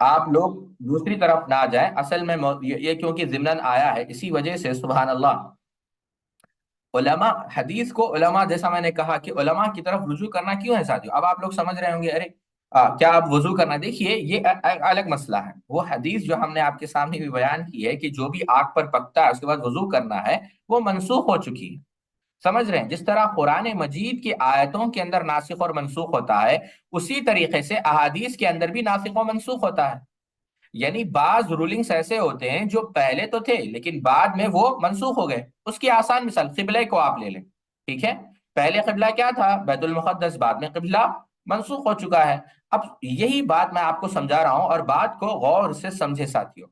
آپ لوگ دوسری طرف نہ جائیں، اصل میں یہ کیونکہ ضمناً آیا ہے اسی وجہ سے سبحان اللہ علماء حدیث کو، علماء جیسا میں نے کہا کہ علماء کی طرف رجوع کرنا کیوں ہے ساتھیوں؟ اب آپ لوگ سمجھ رہے ہوں گے ارے کیا آپ وضو کرنا، دیکھیے یہ الگ مسئلہ ہے۔ وہ حدیث جو ہم نے آپ کے سامنے بھی بیان کی ہے کہ جو بھی آگ پر پکتا ہے اس کے بعد وضو کرنا ہے، وہ منسوخ ہو چکی ہے۔ سمجھ رہے ہیں؟ جس طرح قرآن مجید کی آیتوں کے اندر ناسخ اور منسوخ ہوتا ہے، اسی طریقے سے احادیث کے اندر بھی ناسخ و منسوخ ہوتا ہے۔ یعنی بعض رولنگز ایسے ہوتے ہیں جو پہلے تو تھے لیکن بعد میں وہ منسوخ ہو گئے۔ اس کی آسان مثال قبلہ کو آپ لے لیں، ٹھیک ہے؟ پہلے قبلہ کیا تھا؟ بیت المقدس، بعد میں قبلہ منسوخ ہو چکا ہے۔ اب یہی بات میں آپ کو سمجھا رہا ہوں، اور بات کو غور سے سمجھے ساتھیوں،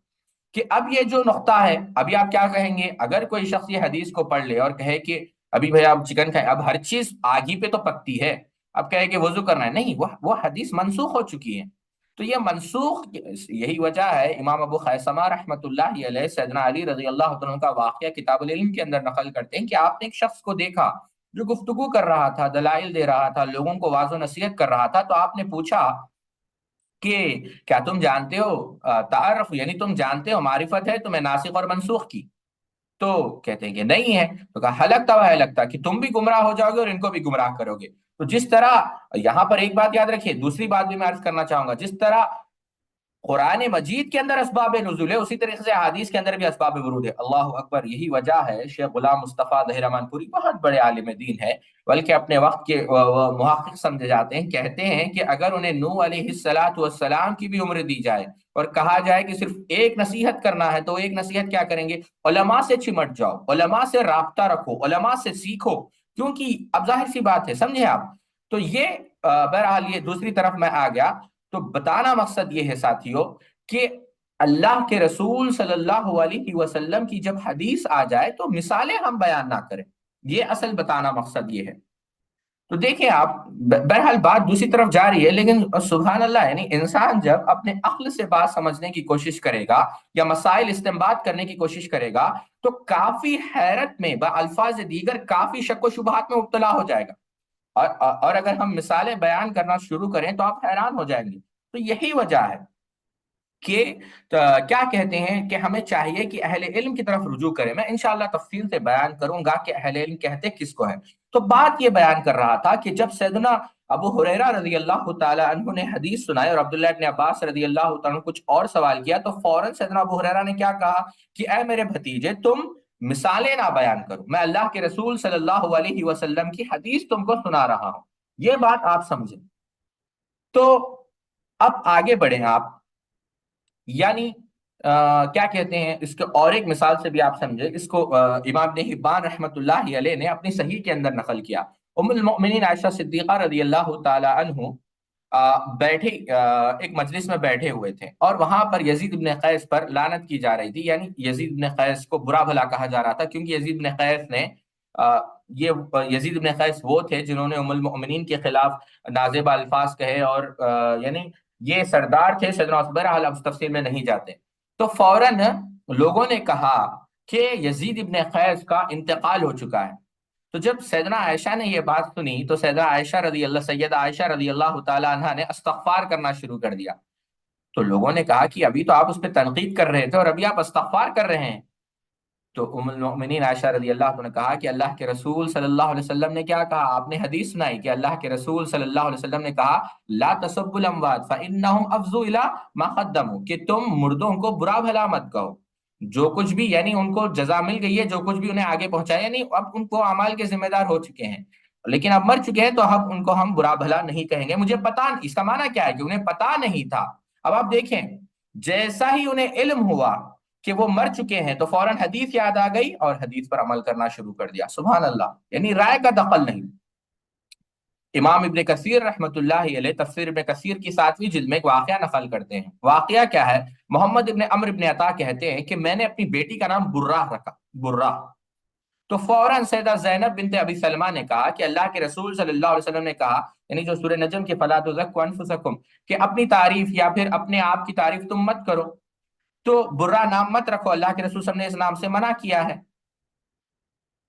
کہ اب یہ جو نقطہ ہے، ابھی آپ کیا کہیں گے اگر کوئی شخص یہ حدیث کو پڑھ لے اور کہے کہ ابھی بھائی آپ چکن کھائیں، اب ہر چیز آگ ہی پہ تو پکتی ہے، اب کہے کہ وضو کرنا ہے، نہیں، وہ حدیث منسوخ ہو چکی ہے۔ تو یہ منسوخ، یہی وجہ ہے امام ابو خیثمہ رحمۃ اللہ علیہ سیدنا علی رضی اللہ عنہ کا واقعہ کتاب العلم کے اندر نقل کرتے ہیں کہ آپ نے ایک شخص کو دیکھا جو گفتگو کر رہا تھا، دلائل دے رہا تھا، لوگوں کو واعظ و نصیحت کر رہا تھا، تو آپ نے پوچھا کہ کیا تم جانتے ہو تعارف، یعنی تم جانتے ہو، معرفت ہے تمہیں ناسخ اور منسوخ کی؟ تو کہتے ہیں کہ نہیں ہے۔ تو کہا ہلکتا و ہلکتا، کہ تم بھی گمراہ ہو جاؤ گے اور ان کو بھی گمراہ کرو گے۔ تو جس طرح، یہاں پر ایک بات یاد رکھیے، دوسری بات بھی میں عرض کرنا چاہوں گا، جس طرح قرآن مجید کے اندر اسباب نزول ہے، اسی طریقے سے حدیث کے اندر بھی اسباب ورود ہے۔ اللہ اکبر! یہی وجہ ہے شیخ غلام مصطفیٰ دہرمان پوری بہت بڑے عالم دین ہے، بلکہ اپنے وقت کے وہ محقق سمجھے جاتے ہیں، کہتے ہیں کہ اگر انہیں نوح علیہ الصلاۃ والسلام کی بھی عمر دی جائے اور کہا جائے کہ صرف ایک نصیحت کرنا ہے، تو ایک نصیحت کیا کریں گے؟ علماء سے چمٹ جاؤ، علماء سے رابطہ رکھو، علماء سے سیکھو، کیونکہ اب ظاہر سی بات ہے، سمجھے آپ؟ تو یہ بہرحال یہ دوسری طرف میں آ گیا۔ تو بتانا مقصد یہ ہے ساتھیوں کہ اللہ کے رسول صلی اللہ علیہ وسلم کی جب حدیث آ جائے تو مثالیں ہم بیان نہ کریں، یہ اصل بتانا مقصد یہ ہے۔ تو دیکھیں آپ، بہرحال بات دوسری طرف جا رہی ہے، لیکن سبحان اللہ، یعنی انسان جب اپنے عقل سے بات سمجھنے کی کوشش کرے گا یا مسائل استنباط کرنے کی کوشش کرے گا تو کافی حیرت میں، الفاظ دیگر کافی شک و شبہات میں مبتلا ہو جائے گا، اور اگر ہم مثالیں بیان کرنا شروع کریں تو آپ حیران ہو جائیں گے۔ تو یہی وجہ ہے کہ کیا کہتے ہیں کہ ہمیں چاہیے کہ اہل علم کی طرف رجوع کریں۔ میں انشاءاللہ تفصیل سے بیان کروں گا کہ اہل علم کہتے کس کو ہے۔ تو بات یہ بیان کر رہا تھا کہ جب سیدنا ابو ہریرہ رضی اللہ تعالی عنہ نے حدیث سنائی اور عبداللہ ابن عباس رضی اللہ تعالی عنہ کچھ اور سوال کیا، تو فوراً سیدنا ابو ہریرہ نے کیا کہا کہ اے میرے بھتیجے، تم مثالیں نہ بیان کرو، میں اللہ کے رسول صلی اللہ علیہ وسلم کی حدیث تم کو سنا رہا ہوں۔ یہ بات آپ سمجھیں۔ تو اب آگے بڑھیں آپ، یعنی کیا کہتے ہیں اس کو اور ایک مثال سے بھی آپ سمجھے، اس کو امام ابن حبان رحمۃ اللہ علیہ نے اپنی صحیح کے اندر نقل کیا۔ ام المؤمنین عائشہ صدیقہ رضی اللہ تعالی عنہ بیٹھے ایک مجلس میں بیٹھے ہوئے تھے، اور وہاں پر یزید بن قیس پر لعنت کی جا رہی تھی، یعنی یزید بن قیس کو برا بھلا کہا جا رہا تھا، کیونکہ یزید بن قیس نے یزید بن قیس وہ تھے جنہوں نے ام المؤمنین کے خلاف نازیبہ الفاظ کہے، اور یعنی یہ سردار تھے سیدنا عثمان، بہرحال اب تفصیل میں نہیں جاتے۔ تو فوراً لوگوں نے کہا کہ یزید ابن قیس کا انتقال ہو چکا ہے۔ تو جب سیدنا عائشہ نے یہ بات سنی تو سیدہ عائشہ رضی اللہ تعالی عنہا نے استغفار کرنا شروع کر دیا۔ تو لوگوں نے کہا کہ ابھی تو آپ اس پہ تنقید کر رہے تھے اور ابھی آپ استغفار کر رہے ہیں۔ تو ام المؤمنین عائشہ رضی اللہ عنہ نے کہا کہ اللہ کے رسول صلی اللہ علیہ وسلم نے کیا کہا؟ آپ نے حدیث سنائی کہ اللہ کے رسول صلی اللہ علیہ وسلم نے کہا لا تسبوا الاموات فانهم افضوا الى ما قدموا، کہ تم مردوں کو برا بھلا مت کہو، جو کچھ بھی، یعنی ان کو جزا مل گئی ہے، جو کچھ بھی انہیں آگے پہنچایا، یعنی اب ان کو اعمال کے ذمہ دار ہو چکے ہیں، لیکن اب مر چکے ہیں، تو اب ان کو ہم برا بھلا نہیں کہیں گے۔ مجھے پتا، اس کا معنی کیا ہے کہ انہیں پتا نہیں تھا۔ اب آپ دیکھیں، جیسا ہی انہیں علم ہوا کہ وہ مر چکے ہیں تو فوراً حدیث یاد آ گئی اور حدیث پر عمل کرنا شروع کر دیا۔ سبحان اللہ! یعنی رائے کا دخل نہیں۔ امام ابن کثیر رحمۃ اللہ علیہ تفسیر ابن کثیر کی 7ویں جلد میں ایک واقعہ نقل کرتے ہیں۔ واقعہ کیا ہے؟ محمد ابن عمرو ابن عطا کہتے ہیں کہ میں نے اپنی بیٹی کا نام برہ رکھا، برہ۔ تو فوراً سیدہ زینب بنت ابی سلمہ نے کہا کہ اللہ کے رسول صلی اللہ علیہ وسلم نے کہا، یعنی جو سورہ نجم کے فلا تزکوا انفسکم، کہ اپنی تعریف یا پھر اپنے آپ کی تعریف تم مت کرو، تو برا نام مت رکھو، اللہ کے رسول صلی اللہ علیہ وسلم نے اس نام سے منع کیا ہے۔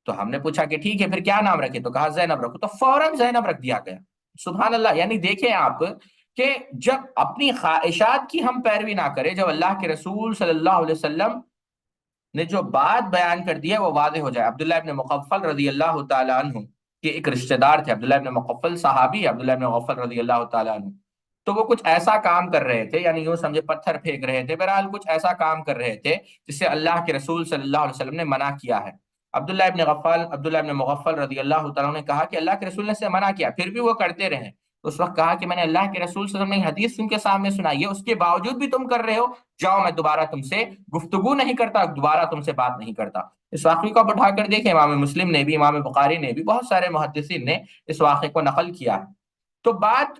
تو ہم نے پوچھا کہ ٹھیک ہے پھر کیا نام رکھے؟ تو کہا زینب رکھو، تو فوراً زینب رکھ دیا گیا۔ سبحان اللہ! یعنی دیکھیں آپ کہ جب اپنی خواہشات کی ہم پیروی نہ کریں، جب اللہ کے رسول صلی اللہ علیہ وسلم نے جو بات بیان کر دی ہے وہ واضح ہو جائے۔ عبداللہ ابن مغفل رضی اللہ تعالیٰ عنہ کے ایک رشتہ دار تھے، عبداللہ ابن مغفل صحابی، عبداللہ ابن مغفل رضی اللہ تعالیٰ عنہ، تو وہ کچھ ایسا کام کر رہے تھے، یعنی یوں سمجھے پتھر پھینک رہے تھے، بہرحال کچھ ایسا کام کر رہے تھے جس سے اللہ کے رسول صلی اللہ علیہ وسلم نے منع کیا ہے۔ عبداللہ ابن مغفل رضی اللہ تعالیٰ عنہ نے کہا کہ اللہ کے رسول نے سے منع کیا، پھر بھی وہ کرتے رہے۔ اس وقت کہا کہ میں نے اللہ کے رسول صلی اللہ علیہ وسلم نے حدیث تم کے سامنے سنائی ہے، اس کے باوجود بھی تم کر رہے ہو، جاؤ میں دوبارہ تم سے گفتگو نہیں کرتا، دوبارہ تم سے بات نہیں کرتا۔ اس واقعے کو آپ اٹھا کر دیکھیں، امام مسلم نے بھی، امام بخاری نے بھی، بہت سارے محدثین نے اس واقعے کو نقل کیا ہے۔ تو بات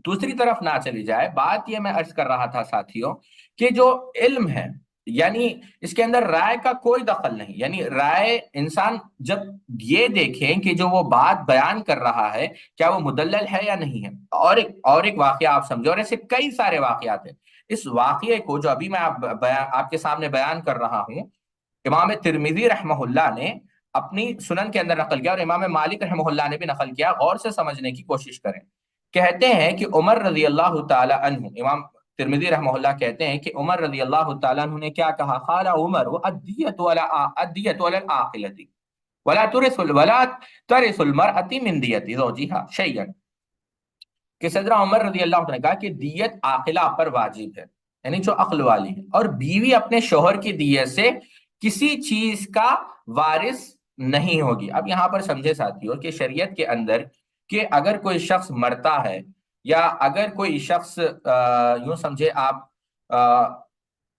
دوسری طرف نہ چلی جائے، بات یہ میں عرض کر رہا تھا ساتھیوں کہ جو علم ہے، یعنی اس کے اندر رائے کا کوئی دخل نہیں، یعنی رائے انسان جب یہ دیکھیں کہ جو وہ بات بیان کر رہا ہے کیا وہ مدلل ہے یا نہیں ہے۔ اور ایک واقعہ آپ سمجھو، اور ایسے کئی سارے واقعات ہیں۔ اس واقعے کو جو ابھی میں آپ کے سامنے بیان کر رہا ہوں، امام ترمذی رحمہ اللہ نے اپنی سنن کے اندر نقل کیا، اور امام مالک رحمہ اللہ نے بھی نقل کیا، غور سے سمجھنے کی کوشش کریں۔ کہتے ہیں کہ عمر رضی اللہ تعالی عنہ، امام ترمذی رحمہ اللہ کہتے ہیں کہ عمر رضی اللہ تعالی عنہ نے کیا کہا، قال عمر الدیۃ علی العاقلۃ ولا ترث المرأة من دیت زوجها شیئا، کہ صدر عمر رضی اللہ عنہ نے کہا کہ دیت عاقلہ پر واجب ہے، یعنی جو عقل والی ہے، اور بیوی اپنے شوہر کی دیت سے کسی چیز کا وارث نہیں ہوگی۔ اب یہاں پر سمجھے ساتھیوں کہ شریعت کے اندر کہ اگر کوئی شخص مرتا ہے، یا اگر کوئی شخص یوں سمجھے آپ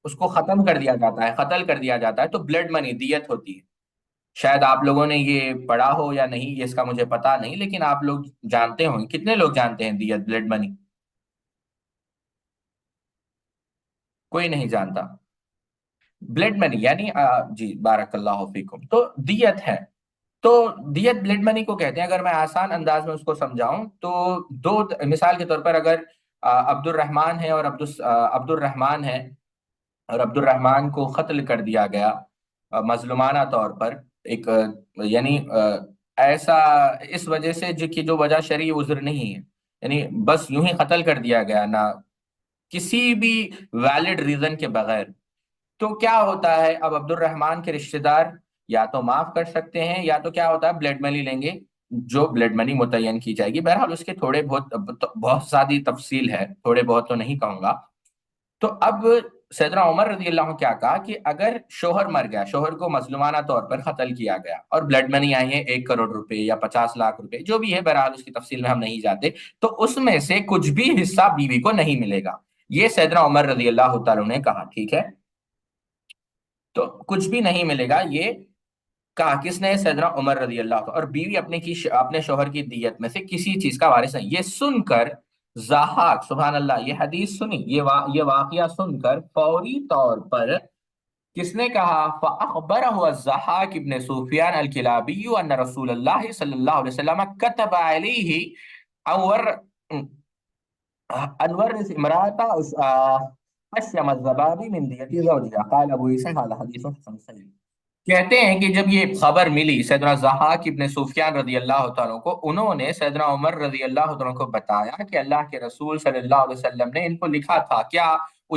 اس کو ختم کر دیا جاتا ہے، قتل کر دیا جاتا ہے، تو بلڈ منی دیت ہوتی ہے۔ شاید آپ لوگوں نے یہ پڑھا ہو یا نہیں، یہ اس کا مجھے پتا نہیں، لیکن آپ لوگ جانتے ہوں، کتنے لوگ جانتے ہیں دیت، بلڈ منی؟ کوئی نہیں جانتا بلڈ منی یعنی جی بارک اللہ فیکم، تو دیت ہے۔ تو دیت بلڈ منی کو کہتے ہیں۔ اگر میں آسان انداز میں اس کو سمجھاؤں تو دو، مثال کے طور پر اگر عبد الرحمان ہے اور عبد الرحمان ہے، اور عبد الرحمان کو قتل کر دیا گیا مظلومانہ طور پر، ایک یعنی ایسا اس وجہ سے جو وجہ شرعی عذر نہیں ہے، یعنی بس یوں ہی قتل کر دیا گیا، نہ کسی بھی ویلڈ ریزن کے بغیر، تو کیا ہوتا ہے؟ اب عبد الرحمان کے رشتہ دار یا تو معاف کر سکتے ہیں، یا تو کیا ہوتا ہے، بلڈ منی لیں گے، جو بلڈ منی متعین کی جائے گی۔ بہرحال اس کے تھوڑے بہت زیادہ تفصیل ہے، تھوڑے بہت تو نہیں کہوں گا۔ تو اب سیدنا عمر رضی اللہ عنہ کیا کہا کہ اگر شوہر مر گیا، شوہر کو مظلومانہ طور پر قتل کیا گیا، اور بلڈ منی آئی ہے 1 کروڑ روپے یا 50 لاکھ روپے، جو بھی ہے، بہرحال اس کی تفصیل میں ہم نہیں جاتے، تو اس میں سے کچھ بھی حصہ بیوی کو نہیں ملے گا۔ یہ سیدنا عمر رضی اللہ تعالیٰ نے کہا، ٹھیک ہے؟ تو کچھ بھی نہیں ملے گا، یہ کہا کس نے؟ سیدنا عمر رضی اللہ عنہ، اور بیوی اپنے شوہر کی دیت میں سے کسی چیز کا وارث نہیں۔ یہ سن کر ضحاک، سبحان اللہ، یہ حدیث سنی، یہ واقعہ سن کر فوری طور پر کس نے کہا؟ فَأَخْبَرَهُ الضَّحَّاكُ ابن سفیان الکلابی ان رسول اللہ صلی اللہ علیہ وسلم كتب علیہ انور امراتا اشیم الزبابی من دیتی زوجها قال ابو عیسی قال حدیث حسن صحیح۔ کہتے ہیں کہ جب یہ خبر ملی سیدنا ضحاک ابن سفیان رضی اللہ تعالیٰ کو، انہوں نے سیدنا عمر رضی اللہ تعالیٰ کو بتایا کہ اللہ کے رسول صلی اللہ علیہ وسلم نے ان کو لکھا تھا، کیا؟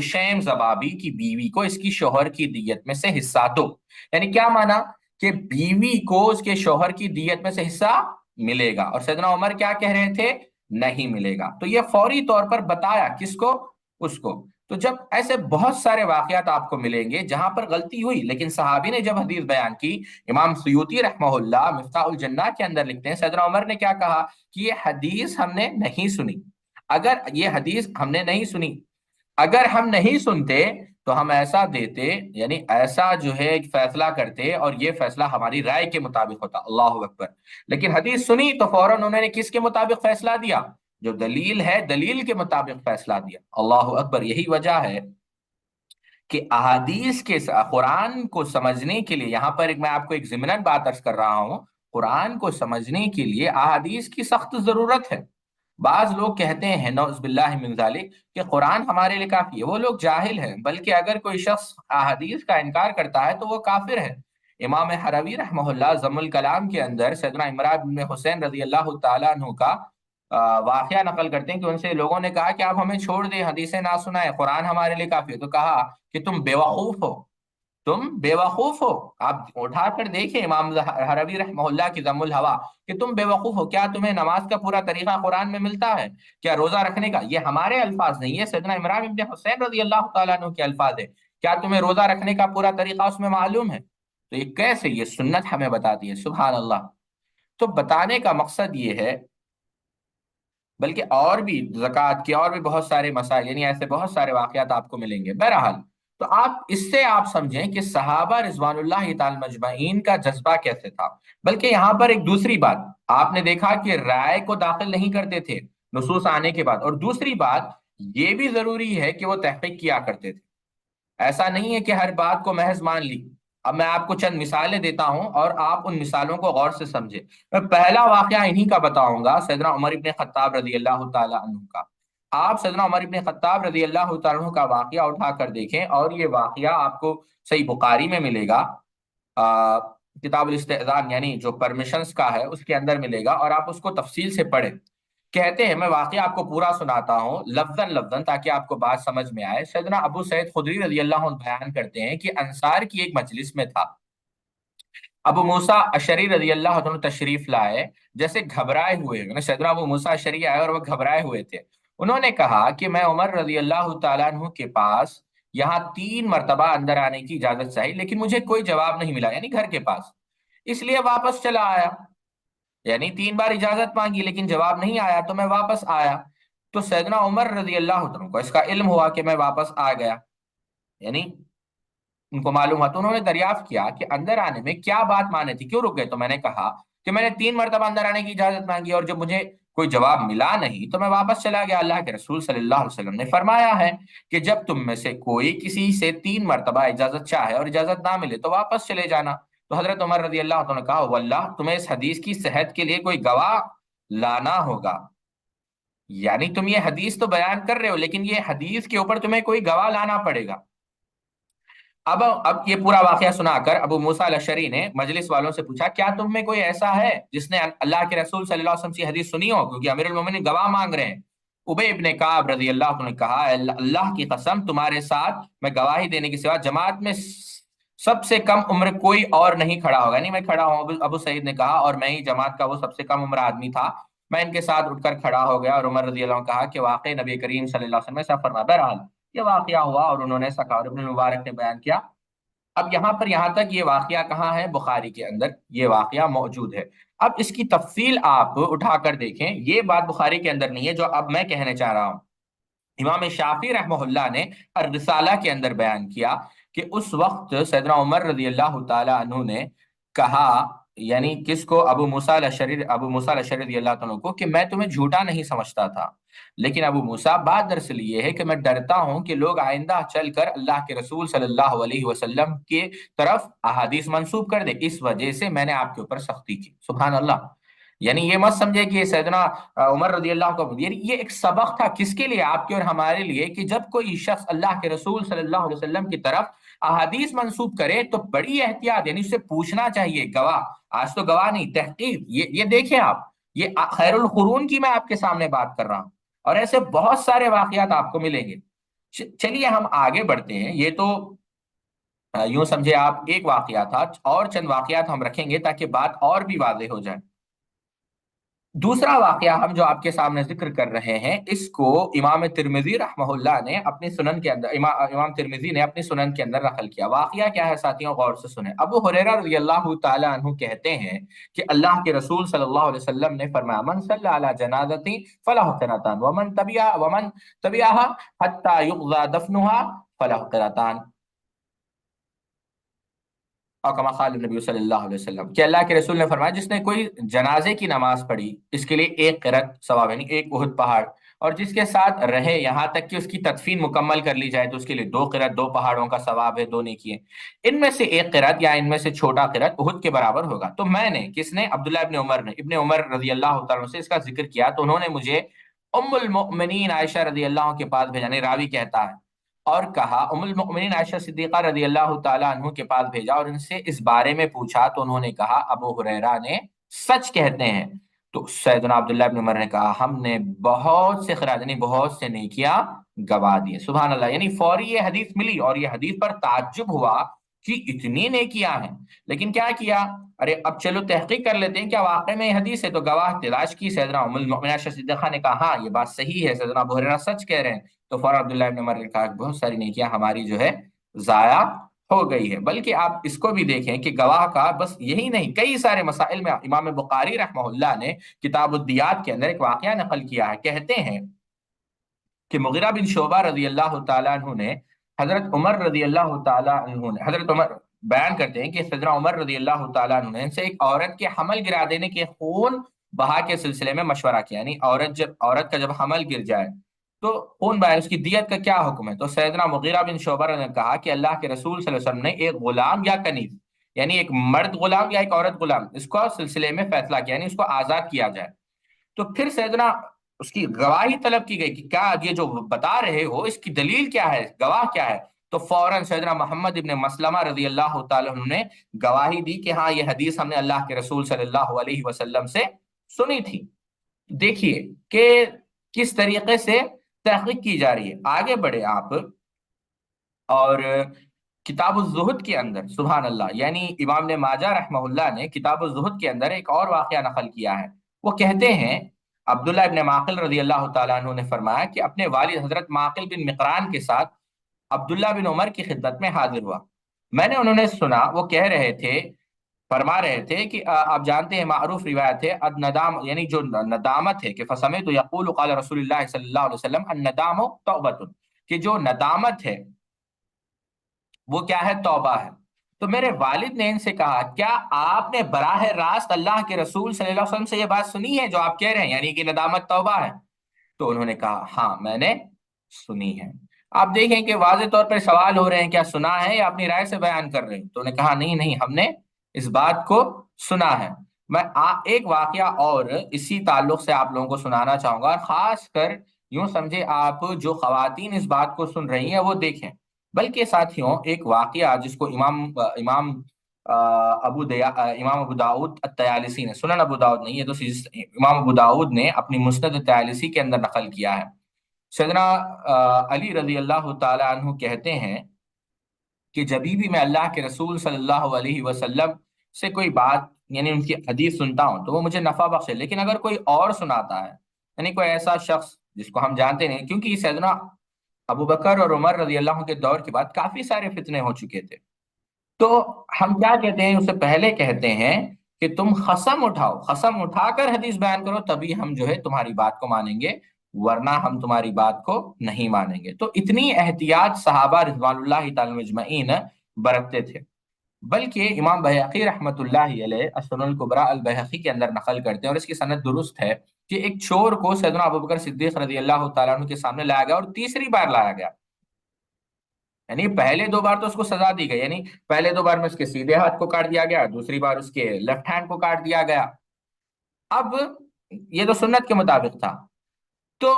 اشیم زبابی کی بیوی کو اس کی شوہر کی دیت میں سے حصہ دو۔ یعنی کیا مانا؟ کہ بیوی کو اس کے شوہر کی دیت میں سے حصہ ملے گا، اور سیدنا عمر کیا کہہ رہے تھے؟ نہیں ملے گا۔ تو یہ فوری طور پر بتایا کس کو؟ اس کو۔ تو جب ایسے بہت سارے واقعات آپ کو ملیں گے جہاں پر غلطی ہوئی، لیکن صحابی نے جب حدیث بیان کی، امام سیوطی رحمہ اللہ مفتاح الجنہ کے اندر لکھتے ہیں سیدنا عمر نے کیا کہا کہ یہ حدیث ہم نے نہیں سنی، اگر یہ حدیث ہم نے نہیں سنی، اگر ہم نہیں سنتے تو ہم ایسا دیتے، یعنی ایسا جو ہے ایک فیصلہ کرتے، اور یہ فیصلہ ہماری رائے کے مطابق ہوتا، اللہ اکبر۔ لیکن حدیث سنی تو فوراً انہوں نے کس کے مطابق فیصلہ دیا؟ جو دلیل ہے، دلیل کے مطابق فیصلہ دیا، اللہ اکبر۔ یہی وجہ ہے کہ احادیث کے قرآن کو سمجھنے کے لیے، یہاں پر میں آپ کو ایک ضمناً بات عرض کر رہا ہوں، قرآن کو سمجھنے کے لیے احادیث کی سخت ضرورت ہے۔ بعض لوگ کہتے ہیں نعوذ باللہ من ذالک کہ قرآن ہمارے لیے کافی ہے، وہ لوگ جاہل ہیں، بلکہ اگر کوئی شخص احادیث کا انکار کرتا ہے تو وہ کافر ہے۔ امام حروی رحمہ اللہ ضم الکلام کے اندر سیدنا عمران بن حسین رضی اللہ تعالیٰ عنہ کا واقعہ نقل کرتے ہیں کہ ان سے لوگوں نے کہا کہ آپ ہمیں چھوڑ دیں، حدیثیں نہ سنائیں، قرآن ہمارے لیے کافی ہے۔ تو کہا کہ تم بیوقوف ہو، تم بیوقوف ہو۔ آپ اٹھا کر دیکھیں امام حربی رحمہ اللہ کی ذم الہوا، کہ تم بیوقوف ہو، کیا تمہیں نماز کا پورا طریقہ قرآن میں ملتا ہے؟ کیا روزہ رکھنے کا، یہ ہمارے الفاظ نہیں، یہ سیدنا عمران ابن حسین رضی اللہ تعالیٰ عنہ کے الفاظ ہے، کیا تمہیں روزہ رکھنے کا پورا طریقہ اس میں معلوم ہے؟ تو یہ کیسے، یہ سنت ہمیں بتاتی ہے، سبحان اللہ۔ تو بتانے کا مقصد یہ ہے، بلکہ اور بھی زکوٰۃ کے اور بھی بہت سارے مسائل، یعنی ایسے بہت سارے واقعات آپ کو ملیں گے۔ بہرحال تو آپ اس سے آپ سمجھیں کہ صحابہ رضوان اللہ تعالی مجمعین کا جذبہ کیسے تھا۔ بلکہ یہاں پر ایک دوسری بات آپ نے دیکھا کہ رائے کو داخل نہیں کرتے تھے نصوص آنے کے بعد، اور دوسری بات یہ بھی ضروری ہے کہ وہ تحقیق کیا کرتے تھے۔ ایسا نہیں ہے کہ ہر بات کو محض مان لی۔ اب میں آپ کو چند مثالیں دیتا ہوں اور آپ ان مثالوں کو غور سے سمجھیں۔ میں پہلا واقعہ انہی کا بتاؤں گا، سیدنا عمر ابن خطاب رضی اللہ تعالی عنہ کا۔ آپ سیدنا عمر ابن خطاب رضی اللہ تعالی عنہ کا واقعہ اٹھا کر دیکھیں، اور یہ واقعہ آپ کو صحیح بخاری میں ملے گا، کتاب الاستئذان یعنی جو پرمیشنز کا ہے اس کے اندر ملے گا، اور آپ اس کو تفصیل سے پڑھیں۔ کہتے ہیں، میں واقعہ آپ کو پورا سناتا ہوں لفظاً لفظاً تاکہ آپ کو بات سمجھ میں آئے۔ سیدنا ابو سعید خدری رضی اللہ عنہ بیان کرتے ہیں کہ انصار کی ایک مجلس میں تھا، ابو موسیٰ اشعری رضی اللہ عنہ تشریف لائے، جیسے گھبرائے ہوئے، یعنی سیدنا ابو موسیٰ اشعری آئے اور وہ گھبرائے ہوئے تھے۔ انہوں نے کہا کہ میں عمر رضی اللہ تعالیٰ عنہ کے پاس یہاں 3 مرتبہ اندر آنے کی اجازت چاہی، لیکن مجھے کوئی جواب نہیں ملا، یعنی گھر کے پاس، اس لیے واپس چلا آیا۔ یعنی 3 بار اجازت مانگی لیکن جواب نہیں آیا تو میں واپس آیا۔ تو سیدنا عمر رضی اللہ عنہ کو اس کا علم ہوا کہ میں واپس آ گیا، یعنی ان کو معلوم ہوا، تو انہوں نے دریافت کیا کہ اندر آنے میں کیا بات مانے تھی، کیوں رک گئے؟ تو میں نے کہا کہ میں نے 3 مرتبہ اندر آنے کی اجازت مانگی اور جب مجھے کوئی جواب ملا نہیں تو میں واپس چلا گیا۔ اللہ کے رسول صلی اللہ علیہ وسلم نے فرمایا ہے کہ جب تم میں سے کوئی کسی سے 3 مرتبہ اجازت چاہے اور اجازت نہ ملے تو واپس چلے جانا۔ تو حضرت عمر رضی اللہ عنہ نے کہا، واللہ تمہیں اس حدیث کی صحت کے لیے کوئی گواہ لانا ہوگا، یعنی تم یہ حدیث تو بیان کر رہے ہو لیکن یہ حدیث کے اوپر تمہیں کوئی گواہ لانا پڑے گا۔ اب یہ پورا واقعہ سنا کر ابو موسیٰ الاشعری نے مجلس والوں سے پوچھا، کیا تم میں کوئی ایسا ہے جس نے اللہ کے رسول صلی اللہ علیہ وسلم کی حدیث سنی ہو، کیونکہ امیر المومنین گواہ مانگ رہے ہیں؟ ابی ابن کعب رضی اللہ عنہ نے کہا، اللہ کی قسم تمہارے ساتھ میں گواہی دینے کے سوا جماعت میں سب سے کم عمر کوئی اور نہیں کھڑا ہوگا، نہیں میں کھڑا ہوں۔ ابو سعید نے کہا، اور میں ہی جماعت کا وہ سب سے کم عمر آدمی تھا، میں ان کے ساتھ اٹھ کر کھڑا ہو گیا، اور عمر رضی اللہ عنہ نے کہا کہ واقعی نبی کریم صلی اللہ علیہ وسلم ایسا فرمایا۔ بہرحال یہ واقعہ ہوا اور انہوں نے سکا، اور ابن مبارک نے بیان کیا۔ اب یہاں تک یہ واقعہ کہاں ہے؟ بخاری کے اندر یہ واقعہ موجود ہے۔ اب اس کی تفصیل آپ اٹھا کر دیکھیں، یہ بات بخاری کے اندر نہیں ہے جو اب میں کہنے چاہ رہا ہوں۔ امام شافعی رحمہ اللہ نے الرسالہ کے اندر بیان کیا کہ اس وقت سیدنا عمر رضی اللہ تعالی عنہ نے کہا، یعنی کس کو؟ ابو موسیٰ الاشعری رضی اللہ عنہ کو، کہ میں تمہیں جھوٹا نہیں سمجھتا تھا، لیکن ابو موسیٰ بات دراصل یہ ہے کہ میں ڈرتا ہوں کہ لوگ آئندہ چل کر اللہ کے رسول صلی اللہ علیہ وسلم کے طرف احادیث منسوب کر دے، اس وجہ سے میں نے آپ کے اوپر سختی کی۔ سبحان اللہ۔ یعنی یہ مت سمجھے کہ سیدنا عمر رضی اللہ کو، یہ ایک سبق تھا کس کے لیے؟ آپ کے اور ہمارے لیے، کہ جب کوئی شخص اللہ کے رسول صلی اللہ علیہ وسلم کی طرف احادیث منسوب کرے تو بڑی احتیاط، یعنی اسے پوچھنا چاہیے۔ گواہ، آج تو گواہ نہیں، تحقیق، یہ دیکھیں آپ، یہ خیر القرون کی میں آپ کے سامنے بات کر رہا ہوں، اور ایسے بہت سارے واقعات آپ کو ملیں گے۔ چلیے ہم آگے بڑھتے ہیں۔ یہ تو یوں سمجھے آپ ایک واقعہ تھا، اور چند واقعات ہم رکھیں گے تاکہ بات اور بھی واضح ہو جائے۔ دوسرا واقعہ ہم جو آپ کے سامنے ذکر کر رہے ہیں، اس کو امام ترمذی رحمہ اللہ نے اپنی سنن کے اندر، امام ترمذی نے اپنی سنن کے اندر نقل کیا۔ واقعہ کیا ہے ساتھیوں؟ غور سے سنیں۔ ابو ہریرہ رضی اللہ تعالی عنہ کہتے ہیں کہ اللہ کے رسول صلی اللہ علیہ وسلم نے فرمایا، من صلی علی جنازۃ فلہ قرۃان ومن تبعها حتى يقضى دفنها فلہ قرۃان، اور کما قال نبی صلی اللہ علیہ وسلم، کہ اللہ کے رسول نے فرمایا، جس نے کوئی جنازے کی نماز پڑھی اس کے لیے 1 قرۃ ثواب، یعنی 1 احد پہاڑ، اور جس کے ساتھ رہے یہاں تک کہ اس کی تدفین مکمل کر لی جائے تو اس کے لیے 2 قرۃ، 2 پہاڑوں کا ثواب ہے، 2 نیکی ہے۔ ان میں سے 1 قرۃ یا ان میں سے چھوٹا قرۃ احد کے برابر ہوگا۔ تو میں نے، کس نے؟ عبداللہ ابن عمر نے، ابن عمر رضی اللہ تعالیٰ عنہ سے اس کا ذکر کیا، تو انہوں نے مجھے ام المؤمنین عائشہ رضی اللہ عنہ کے پاس بھیجا، یعنی راوی کہتا ہے، اور کہا ام المؤمنین عائشہ صدیقہ رضی اللہ تعالی عنہ کے پاس بھیجا اور ان سے اس بارے میں پوچھا، تو انہوں نے کہا ابو ہریرہ نے سچ کہتے ہیں۔ تو سیدنا عبداللہ ابن عمر نے کہا ہم نے بہت سے خیرات یعنی بہت سے نیکیاں گوا دیے. سبحان اللہ. یعنی فوری یہ حدیث ملی اور یہ حدیث پر تعجب ہوا کہ اتنی نیکیاں ہیں. لیکن کیا کیا؟ ارے اب چلو تحقیق کر لیتے ہیں کیا واقع میں یہ حدیث ہے. تو گواہ تلاش کی. سیدنا ام المؤمنین عائشہ صدیقہ نے کہا ہاں یہ بات صحیح ہے, سیدنا ابو ہریرہ سچ کہہ رہے ہیں. تو فوراً عبداللہ ابن عمر نے کہا کہ بہت ساری نیکیاں ہماری جو ہے ضائع ہو گئی ہے. بلکہ آپ اس کو بھی دیکھیں کہ گواہ کا بس یہی نہیں, کئی سارے مسائل میں امام بخاری رحمہ اللہ نے کتاب الدیات کے اندر ایک واقعہ نقل کیا ہے. کہتے ہیں کہ مغیرہ بن شعبہ رضی اللہ تعالیٰ عنہ نے حضرت عمر رضی اللہ تعالیٰ عنہ نے حضرت عمر بیان کرتے ہیں کہ سیدنا عمر رضی اللہ تعالیٰ عنہ نے ان سے ایک عورت کے حمل گرا دینے کے خون بہا کے سلسلے میں مشورہ کیا. یعنی عورت کا جب حمل گر جائے تو خون بہائے, اس کی دیت کا کیا حکم ہے. تو سیدنا مغیرہ بن شعبہ نے کہا کہ اللہ کے رسول صلی اللہ علیہ وسلم نے ایک غلام یا کنیز یعنی ایک مرد غلام یا ایک عورت غلام اس کو سلسلے میں فیصلہ کیا, یعنی اس کو آزاد کیا جائے. تو پھر سیدنا اس کی گواہی طلب کی گئی کہ کیا یہ جو بتا رہے ہو اس کی دلیل کیا ہے, گواہ کیا ہے. تو فوراً سیدنا محمد ابن مسلمہ رضی اللہ تعالی عنہ نے گواہی دی کہ ہاں یہ حدیث ہم نے اللہ کے رسول صلی اللہ علیہ وسلم سے سنی تھی. دیکھیے کہ کس طریقے سے تحقیق کی جا رہی ہے. آگے بڑھے آپ اور کتاب الزہد کے اندر سبحان اللہ یعنی امام نے ماجہ رحمہ اللہ نے کتاب الزہد کے اندر ایک اور واقعہ نقل کیا ہے. وہ کہتے ہیں عبداللہ ابن معقل رضی اللہ تعالیٰ عنہ نے فرمایا کہ اپنے والد حضرت معقل بن مقران کے ساتھ عبداللہ بن عمر کی خدمت میں حاضر ہوا. میں نے انہوں نے سنا وہ کہہ رہے تھے فرما رہے تھے کہ آپ جانتے ہیں معروف روایت ہے الندام یعنی جو ندامت ہے کہ فسمعت یقول قال رسول اللہ صلی اللہ علیہ وسلم الندام توبۃ, کہ جو ندامت ہے وہ کیا ہے, توبہ ہے. تو میرے والد نے ان سے کہا کیا آپ نے براہ راست اللہ کے رسول صلی اللہ علیہ وسلم سے یہ بات سنی ہے جو آپ کہہ رہے ہیں یعنی کہ ندامت توبہ ہے. تو انہوں نے کہا ہاں میں نے سنی ہے. آپ دیکھیں کہ واضح طور پر سوال ہو رہے ہیں کیا سنا ہے یا اپنی رائے سے بیان کر رہے ہیں. تو انہوں نے کہا نہیں نہیں ہم نے اس بات کو سنا ہے. میں ایک واقعہ اور اسی تعلق سے آپ لوگوں کو سنانا چاہوں گا, خاص کر یوں سمجھے آپ جو خواتین اس بات کو سن رہی ہیں وہ دیکھیں. بلکہ ساتھیوں ایک واقعہ جس کو امام امام ابو داؤد الطیالسی نے, سنن ابو داؤد نہیں, یہ تو امام ابو داؤد نے اپنی مسند الطیالسی کے اندر نقل کیا ہے. سیدنا علی رضی اللہ تعالی عنہ کہتے ہیں کہ جب بھی میں اللہ کے رسول صلی اللہ علیہ وسلم سے کوئی بات یعنی ان کی حدیث سنتا ہوں تو وہ مجھے نفع بخشے, لیکن اگر کوئی اور سناتا ہے یعنی کوئی ایسا شخص جس کو ہم جانتے نہیں, کیونکہ سیدنا ابو بکر اور عمر رضی اللہ عنہ کے دور کے بعد کافی سارے فتنے ہو چکے تھے. تو ہم کیا کہتے ہیں, اس سے پہلے کہتے ہیں کہ تم خصم اٹھاؤ, خصم اٹھا کر حدیث بیان کرو تبھی ہم جو ہے تمہاری بات کو مانیں گے, ورنہ ہم تمہاری بات کو نہیں مانیں گے. تو اتنی احتیاط صحابہ رضوان اللہ تعالی مجمعین برتتے تھے. بلکہ امام بہقی رحمۃ اللہ علیہ السنن الکبریٰ البیہقی کے اندر نقل کرتے ہیں اور اس کی سند درست ہے کہ ایک چور کو سیدنا ابوبکر صدیق رضی اللہ تعالیٰ عنہ کے سامنے لایا گیا اور تیسری بار لایا گیا. یعنی پہلے دو بار تو اس کو سزا دی گئی, یعنی پہلے دو بار میں اس کے سیدھے ہاتھ کو کاٹ دیا گیا, دوسری بار اس کے لیفٹ ہینڈ کو کاٹ دیا گیا. اب یہ تو سنت کے مطابق تھا. تو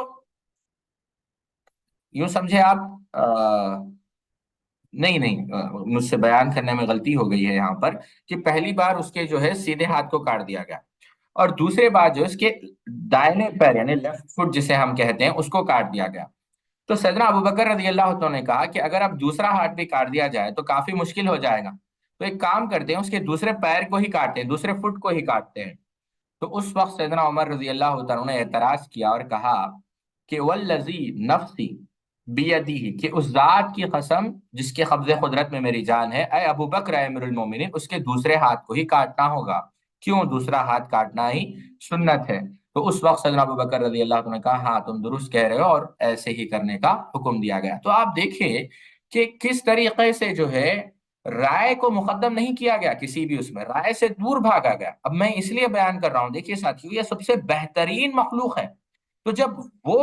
یوں سمجھے آپ نہیں مجھ سے بیان کرنے میں غلطی ہو گئی ہے یہاں پر کہ پہلی بار اس کے جو ہے سیدھے ہاتھ کو کاٹ دیا گیا اور دوسرے بار جو اس کے دائیں پیر یعنی لیفٹ فٹ جسے ہم کہتے ہیں اس کو کاٹ دیا گیا. تو سیدنا ابوبکر رضی اللہ عنہ نے کہا کہ اگر اب دوسرا ہاتھ بھی کاٹ دیا جائے تو کافی مشکل ہو جائے گا, تو ایک کام کرتے ہیں اس کے دوسرے پیر کو ہی کاٹتے ہیں, دوسرے فٹ کو ہی کاٹتے ہیں. تو اس وقت سیدنا عمر رضی اللہ عنہ نے اعتراض کیا اور کہا کہ والذی نفسی بیدیہ, کہ اس ذات کی قسم جس کے قبضے قدرت میں میری جان ہے, اے ابو بکر اے امیر المومنین, اس کے دوسرے ہاتھ کو ہی کاٹنا ہوگا. کیوں, دوسرا ہاتھ کاٹنا ہی سنت ہے. تو اس وقت سیدنا ابو بکر رضی اللہ عنہ نے کہا ہاں تم درست کہہ رہے ہو, اور ایسے ہی کرنے کا حکم دیا گیا. تو آپ دیکھیں کہ کس طریقے سے جو ہے رائے کو مقدم نہیں کیا گیا, کسی بھی اس میں رائے سے دور بھاگا گیا. اب میں اس لیے بیان کر رہا ہوں, دیکھیے ساتھیو یہ سب سے بہترین مخلوق ہے. تو جب وہ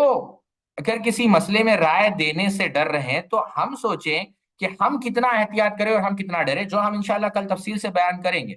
اگر کسی مسئلے میں رائے دینے سے ڈر رہے ہیں تو ہم سوچیں کہ ہم کتنا احتیاط کریں اور ہم کتنا ڈریں, جو ہم انشاءاللہ کل تفصیل سے بیان کریں گے.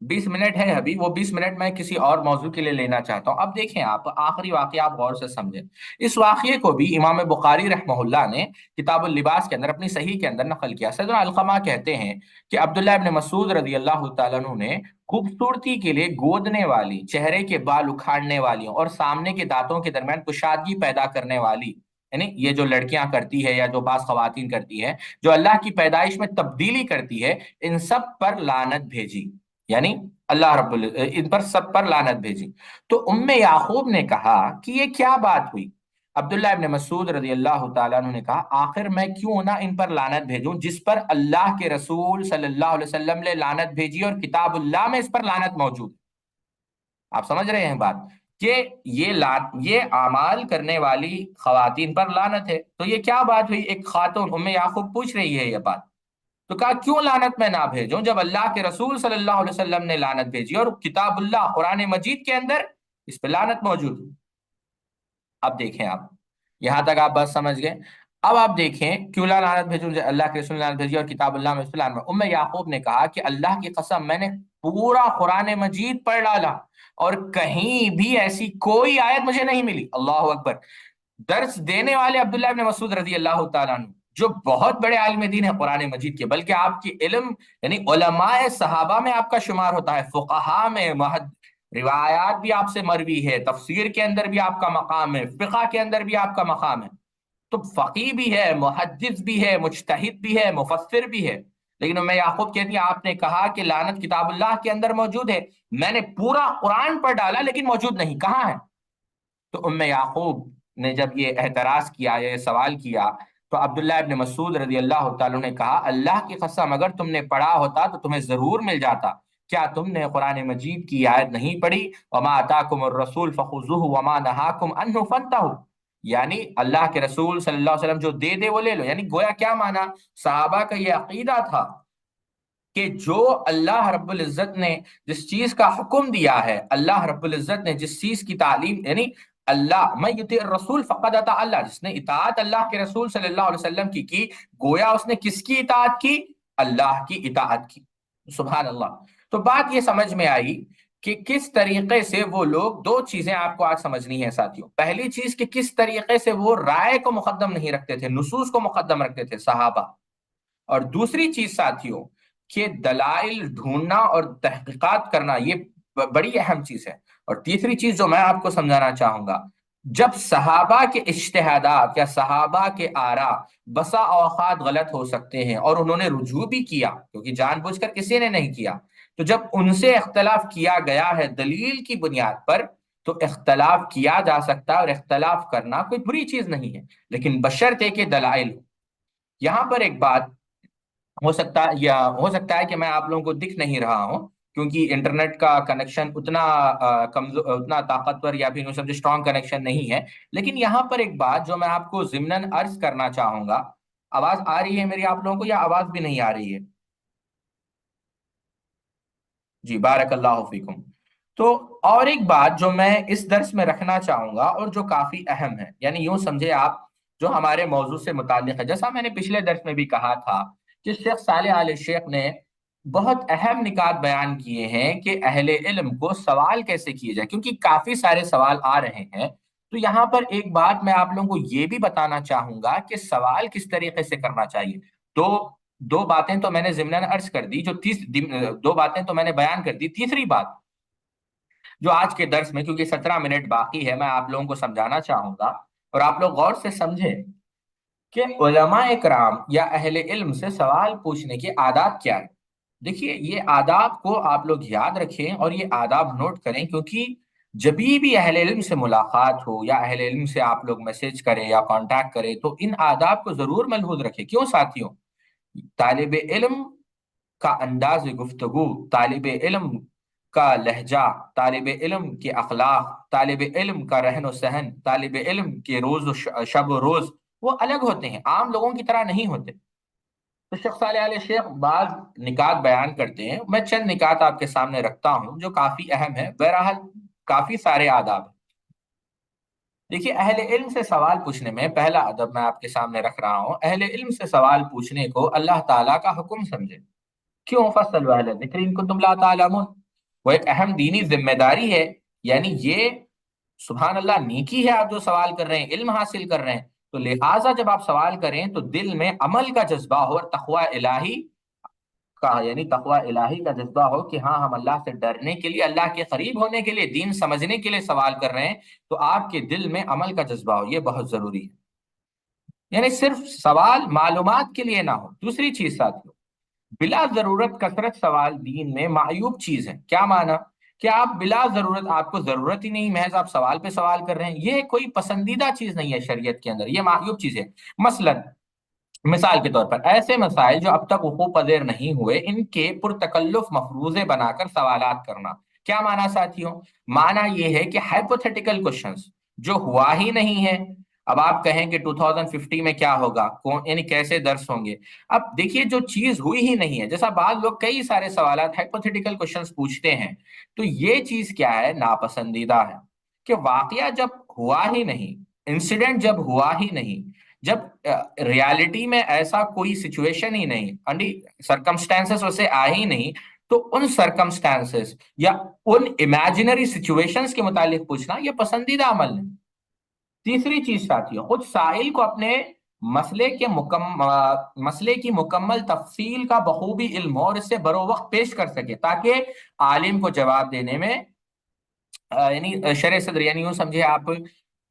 20 منٹ ہے ابھی, وہ 20 منٹ میں کسی اور موضوع کے لیے لینا چاہتا ہوں. اب دیکھیں آپ آخری واقعہ آپ غور سے سمجھیں. اس واقعے کو بھی امام بخاری رحمہ اللہ نے کتاب اللباس کے اندر اپنی صحیح کے اندر نقل کیا. سیدنا علقمہ کہتے ہیں کہ عبداللہ ابن مسعود رضی اللہ تعالیٰ عنہ نے خوبصورتی کے لیے گودنے والی، چہرے کے بال اکھاڑنے والیوں اور سامنے کے دانتوں کے درمیان کشادگی پیدا کرنے والی، یعنی یہ جو لڑکیاں کرتی ہے یا جو بعض خواتین کرتی ہے، جو اللہ کی پیدائش میں تبدیلی کرتی ہے، ان سب پر لعنت بھیجی، یعنی اللہ ان پر سب پر لعنت بھیجی۔ تو یعقوب نے کہا کہ یہ کیا بات ہوئی؟ عبداللہ ابن مسعود رضی اللہ تعالیٰ عنہ نے کہا آخر میں کیوں نہ ان پر لعنت بھیجوں جس پر اللہ کے رسول صلی اللہ علیہ وسلم نے لعنت بھیجی اور کتاب اللہ میں اس پر لعنت موجود ہے۔ آپ سمجھ رہے ہیں بات کہ یہ اعمال کرنے والی خواتین پر لعنت ہے، تو یہ کیا بات ہوئی؟ ایک خاتون یعقوب پوچھ رہی ہے یہ بات، تو کہا کیوں لعنت میں نہ بھیجوں جب اللہ کے رسول صلی اللہ علیہ وسلم نے لعنت بھیجی اور کتاب اللہ قرآن مجید کے اندر اس پہ لعنت موجود ہے۔ اب دیکھیں آپ، یہاں تک آپ بس سمجھ گئے۔ اب آپ دیکھیں کیوں لعنت بھیجوں، اللہ کے رسول نے لعنت بھیجی اور کتاب اللہ میں اس پہ لعنت۔ یعقوب نے کہا کہ اللہ کی قسم میں نے پورا قرآن مجید پڑھ ڈالا اور کہیں بھی ایسی کوئی آیت مجھے نہیں ملی۔ اللہ اکبر! درس دینے والے عبداللہ ابن مسعود رضی اللہ تعالیٰ عنہ جو بہت بڑے عالم دین ہیں قرآن مجید کے، بلکہ آپ کی علم یعنی علماء صحابہ میں آپ کا شمار ہوتا ہے، فقہاء میں، روایات بھی آپ سے مروی ہے، تفسیر کے اندر بھی آپ کا مقام ہے، فقہ کے اندر بھی آپ کا مقام ہے، تو فقی بھی ہے، محدث بھی ہے، مجتہد بھی ہے، مفسر بھی ہے، لیکن یعقوب کہتی ہے آپ نے کہا کہ لعنت کتاب اللہ کے اندر موجود ہے، میں نے پورا قرآن پڑھ ڈالا لیکن موجود نہیں، کہاں ہے؟ تو یعقوب نے جب یہ اعتراض کیا، یہ سوال کیا، تو عبداللہ ابن مسعود رضی اللہ تعالیٰ نے کہا اللہ کی قسم اگر تم نے پڑھا ہوتا تو تمہیں ضرور مل جاتا، کیا تم نے قرآن مجید کی آیت نہیں پڑھی وما آتاکم الرسول فخذوہ وما نہاکم عنہ فانتہوا، یعنی اللہ کے رسول صلی اللہ علیہ وسلم جو دے دے وہ لے لو، یعنی گویا کیا مانا؟ صحابہ کا یہ عقیدہ تھا کہ جو اللہ رب العزت نے جس چیز کا حکم دیا ہے، اللہ رب العزت نے جس چیز کی تعلیم، یعنی اللہ من یطیع الرسول فقد اطاع اللہ، جس نے اطاعت اللہ کے رسول صلی اللہ علیہ وسلم کی گویا اس نے کس کی اطاعت کی؟ اللہ کی اطاعت کی۔ سبحان اللہ! تو بات یہ سمجھ میں آئی کہ کس طریقے سے وہ لوگ، دو چیزیں آپ کو آج سمجھنی ہے ساتھیوں۔ پہلی چیز کہ کس طریقے سے وہ رائے کو مقدم نہیں رکھتے تھے، نصوص کو مقدم رکھتے تھے صحابہ، اور دوسری چیز ساتھیوں کہ دلائل ڈھونڈنا اور تحقیقات کرنا یہ بڑی اہم چیز ہے۔ اور تیسری چیز جو میں آپ کو سمجھانا چاہوں گا، جب صحابہ کے اجتہادات یا صحابہ کے آراء بسا اوقات غلط ہو سکتے ہیں اور انہوں نے رجوع بھی کیا کیونکہ جان بوجھ کر کسی نے نہیں کیا، تو جب ان سے اختلاف کیا گیا ہے دلیل کی بنیاد پر تو اختلاف کیا جا سکتا ہے، اور اختلاف کرنا کوئی بری چیز نہیں ہے، لیکن بشرطے کہ دلائل ہو۔ یہاں پر ایک بات ہو سکتا ہے کہ میں آپ لوگوں کو دکھ نہیں رہا ہوں کیونکہ انٹرنیٹ کا کنیکشن اتنا کمزور، اتنا طاقتور یا پھر سب اسٹرانگ کنیکشن نہیں ہے، لیکن یہاں پر ایک بات جو میں آپ کو ضمناً عرض کرنا چاہوں گا۔ آواز آ رہی ہے میری آپ لوگوں کو یا آواز بھی نہیں آ رہی ہے؟ جی بارک اللہ فیکم۔ تو اور ایک بات جو میں اس درس میں رکھنا چاہوں گا اور جو کافی اہم ہے، یعنی یوں سمجھے آپ جو ہمارے موضوع سے متعلق ہے، جیسا میں نے پچھلے درس میں بھی کہا تھا کہ شیخ صالح آل شیخ نے بہت اہم نکات بیان کیے ہیں کہ اہل علم کو سوال کیسے کیے جائے، کیونکہ کافی سارے سوال آ رہے ہیں۔ تو یہاں پر ایک بات میں آپ لوگوں کو یہ بھی بتانا چاہوں گا کہ سوال کس طریقے سے کرنا چاہیے۔ تو دو باتیں تو میں نے ضمناً عرض کر دی، جو دو باتیں تو میں نے بیان کر دی، تیسری بات جو آج کے درس میں، کیونکہ 17 منٹ باقی ہے، میں آپ لوگوں کو سمجھانا چاہوں گا اور آپ لوگ غور سے سمجھیں کہ علماء کرام یا اہل علم سے سوال پوچھنے کے آداب کیا ہے۔ دیکھیے یہ آداب کو آپ لوگ یاد رکھیں اور یہ آداب نوٹ کریں، کیونکہ جبھی بھی اہل علم سے ملاقات ہو یا اہل علم سے آپ لوگ میسج کریں یا کانٹیکٹ کریں تو ان آداب کو ضرور ملحوظ رکھیں۔ کیوں ساتھیوں؟ طالب علم کا انداز گفتگو، طالب علم کا لہجہ، طالب علم کے اخلاق، طالب علم کا رہن و سہن، طالب علم کے روز و شب و روز وہ الگ ہوتے ہیں، عام لوگوں کی طرح نہیں ہوتے۔ تو شیخ صالح علیہ شیخ بعض نکات بیان کرتے ہیں، میں چند نکات آپ کے سامنے رکھتا ہوں جو کافی اہم ہے، بہرحال کافی سارے آداب ہیں۔ دیکھیے اہل علم سے سوال پوچھنے میں پہلا ادب میں آپ کے سامنے رکھ رہا ہوں، اہل علم سے سوال پوچھنے کو اللہ تعالیٰ کا حکم سمجھے۔ کیوں؟ فصل اہل ذکر ان کنتم لا تعلمون، وہ ایک اہم دینی ذمہ داری ہے، یعنی یہ سبحان اللہ نیکی ہے آپ جو سوال کر رہے ہیں، علم حاصل کر رہے ہیں، تو لہٰذا جب آپ سوال کریں تو دل میں عمل کا جذبہ ہو اور تقوی الہی کا یعنی تقوی الہی کا جذبہ ہو کہ ہاں ہم اللہ سے ڈرنے کے لیے، اللہ کے قریب ہونے کے لیے، دین سمجھنے کے لیے سوال کر رہے ہیں، تو آپ کے دل میں عمل کا جذبہ ہو، یہ بہت ضروری ہے۔ یعنی صرف سوال معلومات کے لیے نہ ہو۔ دوسری چیز ساتھیوں، بلا ضرورت کثرت سوال دین میں معیوب چیز ہے۔ کیا مانا؟ کہ آپ بلا ضرورت، آپ کو ضرورت ہی نہیں، محض آپ سوال پہ سوال کر رہے ہیں، یہ کوئی پسندیدہ چیز نہیں ہے شریعت کے اندر، یہ معیوب چیز ہے۔ مثلا مثال کے طور پر ایسے مسائل جو اب تک وقوع پذیر نہیں ہوئے، ان کے پرتکلف مفروضے بنا کر سوالات کرنا۔ کیا مانا ساتھیوں؟ مانا یہ ہے کہ ہائپوتھیٹیکل کوشچنز جو ہوا ہی نہیں ہے، اب آپ کہیں کہ 2050 میں کیا ہوگا، یعنی کیسے درس ہوں گے۔ اب دیکھیے جو چیز ہوئی ہی نہیں ہے، جیسا بعض لوگ کئی سارے سوالات ہائپوتھیٹیکل کوشچنز پوچھتے ہیں، تو یہ چیز کیا ہے؟ ناپسندیدہ ہے۔ کہ واقعہ جب ہوا ہی نہیں، انسیڈنٹ جب ہوا ہی نہیں، جب ریالٹی میں ایسا کوئی سچویشن ہی نہیں، سرکمسٹانسز اسے آئے ہی نہیں، تو ان سرکمسٹانسز یا ان امیجنری سچویشنز کے متعلق پوچھنا یہ پسندیدہ عمل نہیں۔ تیسری چیز ساتھیوں، خود سائل کو اپنے مسئلے کی مکمل تفصیل کا بخوبی علم ہو اور اسے برو وقت پیش کر سکے، تاکہ عالم کو جواب دینے میں یعنی شرح صدر، یعنی یوں سمجھے آپ